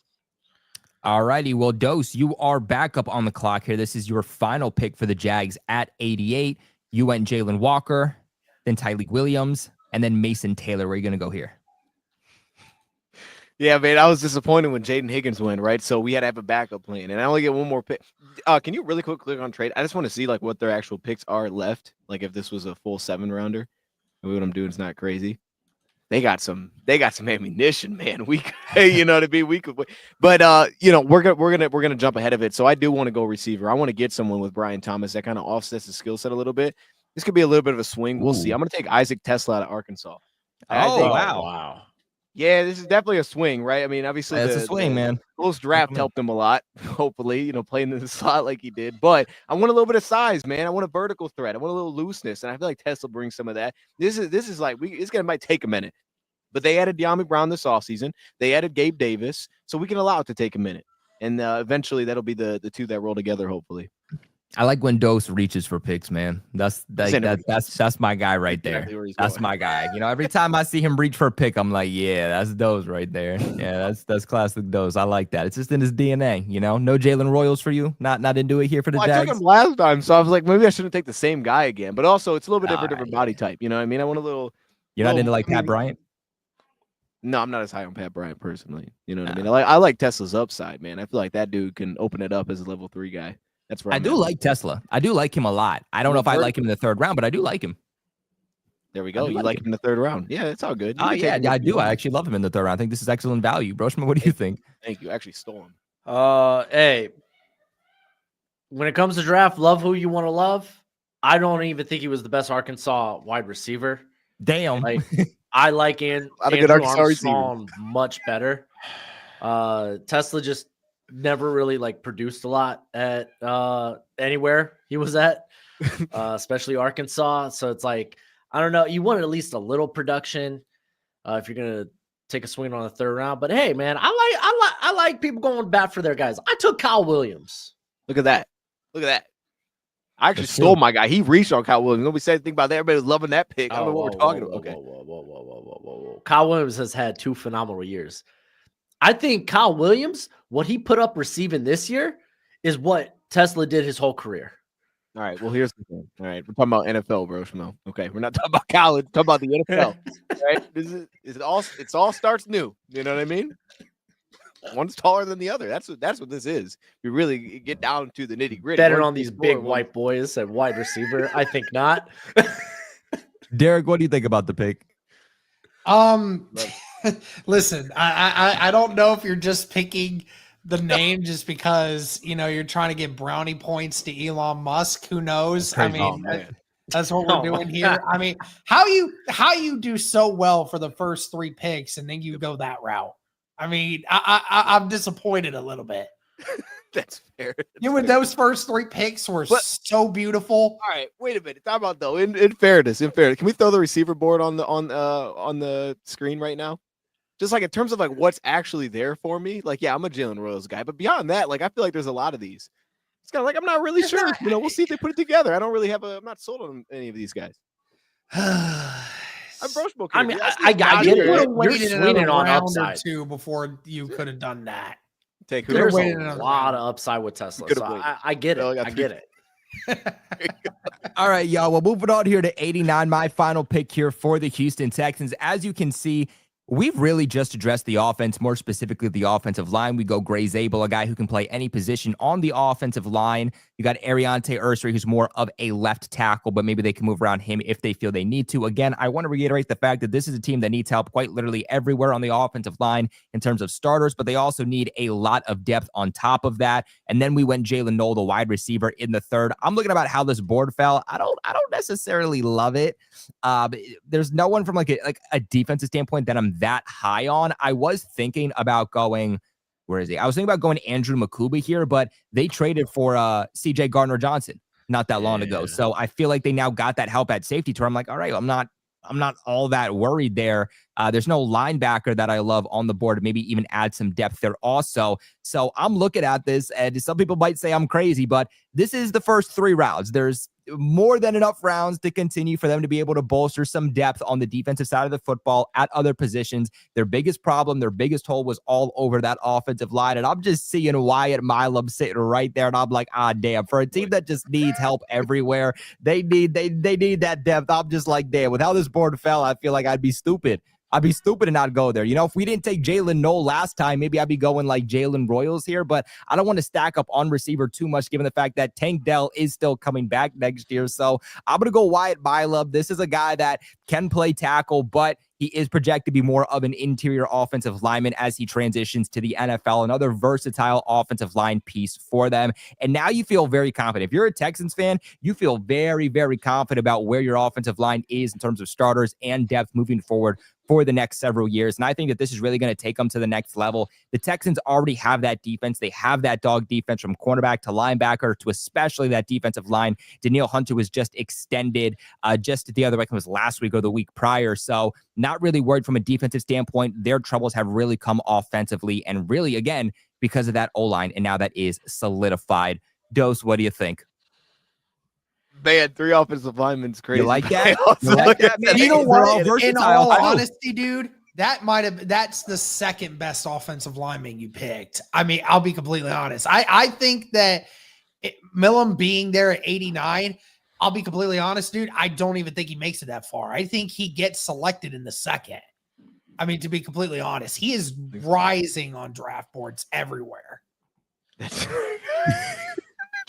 All righty. Well, Dose, you are back up on the clock here. This is your final pick for the Jags at 88. You went Jalen Walker, then Tyleik Williams, and then Mason Taylor. Where are you going to go here? Yeah, man, I was disappointed when Jaden Higgins went, right? So we had to have a backup plan, and I only get one more pick. Can you really quick click on trade? I just want to see like what their actual picks are left. Like if this was a full 7-rounder, maybe what I'm doing is not crazy. They got some ammunition, man. We could, what I mean? We could, but we're gonna jump ahead of it. So I do want to go receiver. I want to get someone with Brian Thomas that kind of offsets the skill set a little bit. This could be a little bit of a swing. We'll see. I'm gonna take Isaac Tesla out of Arkansas. Wow. Yeah, this is definitely a swing, right? I mean, obviously, That's a swing, man. Close draft helped him a lot, hopefully, playing in the slot like he did. But I want a little bit of size, man. I want a vertical threat. I want a little looseness, and I feel like Tesla brings some of that. This is like might take a minute, but they added De'Ami Brown this offseason. They added Gabe Davis, so we can allow it to take a minute, and eventually that'll be the two that roll together, hopefully. I like when Dose reaches for picks, man. That's my guy right there. Exactly that's my guy. Every time I see him reach for a pick, I'm like, yeah, that's Dose right there. Yeah, that's classic Dose. I like that. It's just in his DNA. No Jalen Royals for you. Not into it here for the Jags. I took him last time, so I was like, maybe I shouldn't take the same guy again. But also, it's a little bit different body type. You know what I mean? I want a little. You're not into like Pat Bryant. No, I'm not as high on Pat Bryant personally. You know what I mean? I like Tesla's upside, man. I feel like that dude can open it up as a level 3 guy. That's right. I do like Tesla. I do like him a lot. I don't know if I like him in the 3rd round, but I do like him. There we go. You like him in the 3rd round. Yeah, it's all good. Yeah, I do. I actually love him in the 3rd round. I think this is excellent value. Broshman, what do you think? Thank you. I actually stole him. Hey, when it comes to draft, love who you want to love. I don't even think he was the best Arkansas wide receiver. Damn. I like Andrew Armstrong much better. Tesla just never really produced a lot at anywhere he was at, especially Arkansas. So it's like, I don't know. You want at least a little production if you're gonna take a swing on the 3rd round. But hey, man, I like people going bat for their guys. I took Kyle Williams. Look at that. I actually stole my guy. He reached on Kyle Williams. Nobody said anything about that. Everybody was loving that pick. I don't know what we're talking about. Okay. Whoa. Kyle Williams has had 2 phenomenal years. I think Kyle Williams, what he put up receiving this year is what Tesla did his whole career. All right. Well, here's the thing. All right. We're talking about NFL, bro. Shmo. Okay. We're not talking about college. We're talking about the NFL. Right? It all starts new. You know what I mean? One's taller than the other. That's what this is. We really get down to the nitty gritty. Better on these big white boys at wide receiver. I think not. Derek, what do you think about the pick? Listen, I don't know if you're just picking the name just because you're trying to get brownie points to Elon Musk. Who knows? I mean, that's what we're doing here. I mean, how you do so well for the first 3 picks and then you go that route. I mean, I'm disappointed a little bit. That's fair. Those first 3 picks were so beautiful. All right, wait a minute. Talk about though. In fairness, can we throw the receiver board on the screen right now? Just in terms of what's actually there for me. Yeah, I'm a Jalen Royals guy, but beyond that, I feel like there's a lot of these. It's kind of I'm not really sure. We'll see if they put it together. I don't really I'm not sold on any of these guys. I'm Broshmo. I mean, I get it. You're swinging on upside 2 before you could have done that. There's a lot of upside with Tesla. So I get it. I get it. All right, y'all. Well, moving on here to 89, my final pick here for the Houston Texans. As you can see, we've really just addressed the offense, more specifically the offensive line. We go Gray Zabel, a guy who can play any position on the offensive line. You got Ariante Ursery, who's more of a left tackle, but maybe they can move around him if they feel they need to. Again, I want to reiterate the fact that this is a team that needs help quite literally everywhere on the offensive line in terms of starters, but they also need a lot of depth on top of that. And then we went Jalen Noel, the wide receiver, in the 3rd. I'm looking about how this board fell. I don't necessarily love it. There's no one from a defensive standpoint that I'm that high on. I was thinking about going, where is he? I was thinking about going Andrew Makuba here, but they traded for CJ Gardner-Johnson. not that long ago. So I feel like they now got that help at safety to where I'm like, all right, I'm not all that worried there. There's no linebacker that I love on the board. Maybe even add some depth there also. So I'm looking at this, and some people might say I'm crazy, but this is the first 3 rounds. There's more than enough rounds to continue for them to be able to bolster some depth on the defensive side of the football at other positions. Their biggest problem, their biggest hole was all over that offensive line. And I'm just seeing Wyatt Milam sitting right there. And I'm like, damn, for a team that just needs help everywhere, they need that depth. I'm just like, damn, with how this board fell, I feel like I'd be stupid to not go there. If we didn't take Jalen Noel last time, maybe I'd be going like Jalen Royals here, but I don't want to stack up on receiver too much given the fact that Tank Dell is still coming back next year. So I'm going to go Wyatt Milam. This is a guy that can play tackle, but he is projected to be more of an interior offensive lineman as he transitions to the NFL, another versatile offensive line piece for them. And now you feel very confident. If you're a Texans fan, you feel very, very confident about where your offensive line is in terms of starters and depth moving forward for the next several years. And I think that this is really going to take them to the next level. The Texans already have that defense. They have that dog defense from cornerback to linebacker to especially that defensive line. Danielle Hunter was just extended just the other week. It was last week or the week prior. So not really worried from a defensive standpoint. Their troubles have really come offensively and really, again, because of that O-line. And now that is solidified. Dose, what do you think? Man, 3 offensive linemen's crazy. You like that? You like that? You know what? In all I honesty, dude, that's the second best offensive lineman you picked. I mean, I'll be completely honest. I think that Milam being there at 89, I'll be completely honest, dude, I don't even think he makes it that far. I think he gets selected in the second. I mean, to be completely honest, he is rising on draft boards everywhere.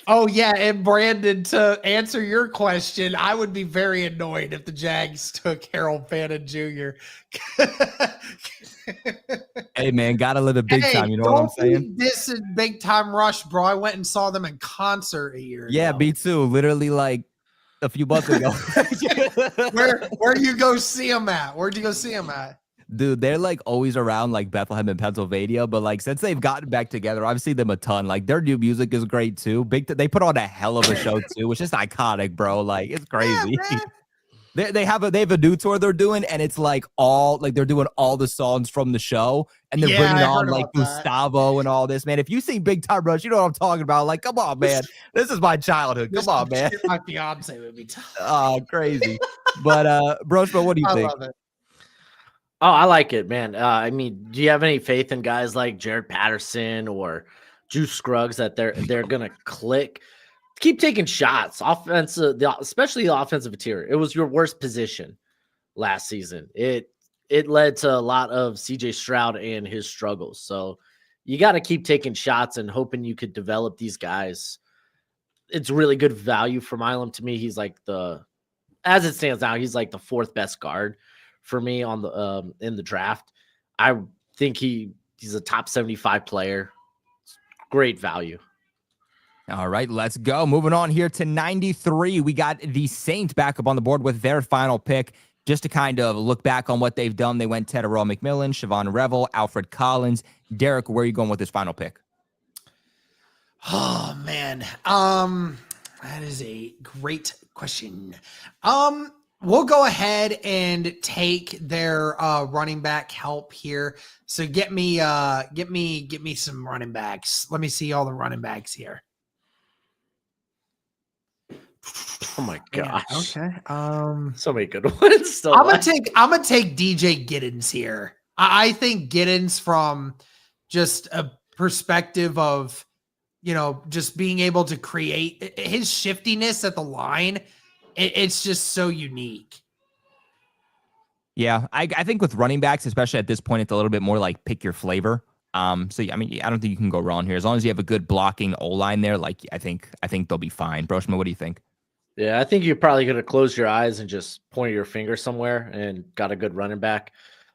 Oh, yeah, and Brandon, to answer your question, I would be very annoyed if the Jags took Harold Fannin Jr. Hey, man, gotta live it big time. You know what I'm saying? This is Big Time Rush, bro. I went and saw them in concert a year ago. Yeah, me too. Literally, like a few months ago. Where you go see them at? Where'd you go see them at? Dude, they're like always around like Bethlehem and Pennsylvania, but like since they've gotten back together, I've seen them a ton. Like their new music is great too. They put on a hell of a show too, which is iconic, bro. Like it's crazy. Yeah, they have a new tour they're doing, and it's like they're doing all the songs from the show, and they're bringing on like Gustavo and all this, man. If you see Big Time Rush, you know what I'm talking about. Like, come on, man, this is my childhood. Come on, man. My fiance would be tough. Oh, crazy. But Broshma, what do you think? Love it. Oh, I like it, man. I mean, do you have any faith in guys like Jared Patterson or Juice Scruggs that they're gonna click? Keep taking shots, especially the offensive interior. It was your worst position last season. It led to a lot of CJ Stroud and his struggles. So you got to keep taking shots and hoping you could develop these guys. It's really good value for Milam to me. He's like as it stands now, he's like the 4th best guard for me on the in the draft. I think he's a top 75 player. Great value. All right, let's go. Moving on here to 93. We got the Saints back up on the board with their final pick. Just to kind of look back on what they've done, they went Ted Earl McMillan, Siobhan Revel, Alfred Collins. Derek, where are you going with this final pick? Oh, man. That is a great question. We'll go ahead and take their running back help here. So get me some running backs. Let me see all the running backs here. Oh my gosh. Okay. So many good ones. Still I'm gonna take DJ Giddens here. I think Giddens, from just a perspective of, just being able to create his shiftiness at the line. It's just so unique. Yeah, I think with running backs, especially at this point, it's a little bit more like pick your flavor. So I mean, I don't think you can go wrong here as long as you have a good blocking O-line there. Like I think they'll be fine. Broshma, what do you think? Yeah, I think you're probably going to close your eyes and just point your finger somewhere and got a good running back.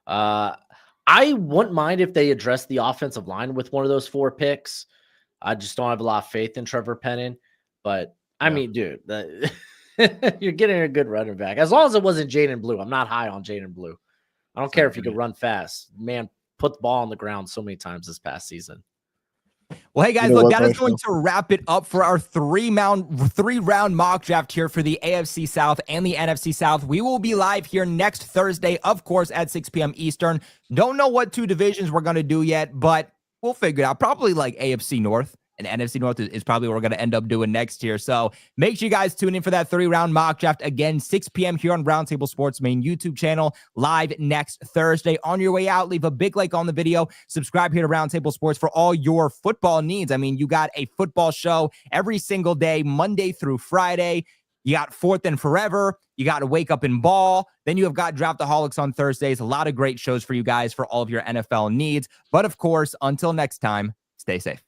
I wouldn't mind if they addressed the offensive line with one of those 4 picks. I just don't have a lot of faith in Trevor Penning. But, I mean, dude, you're getting a good running back. As long as it wasn't Jaden Blue. I'm not high on Jaden Blue. I don't care if you could run fast. Man, put the ball on the ground so many times this past season. Well, hey guys, You know look, what, that is going Marshall? to wrap it up for our three-round mock draft here for the AFC South and the NFC South. We will be live here next Thursday, of course, at 6 p.m. Eastern. Don't know what two divisions we're going to do yet, but we'll figure it out. Probably like AFC North. And NFC North is probably what we're going to end up doing next year. So make sure you guys tune in for that 3-round mock draft. Again, 6 p.m. here on Roundtable Sports main YouTube channel, live next Thursday. On your way out, leave a big like on the video. Subscribe here to Roundtable Sports for all your football needs. I mean, you got a football show every single day, Monday through Friday. You got Fourth and Forever. You got to Wake Up and Ball. Then you have got Draftaholics on Thursdays. A lot of great shows for you guys for all of your NFL needs. But of course, until next time, stay safe.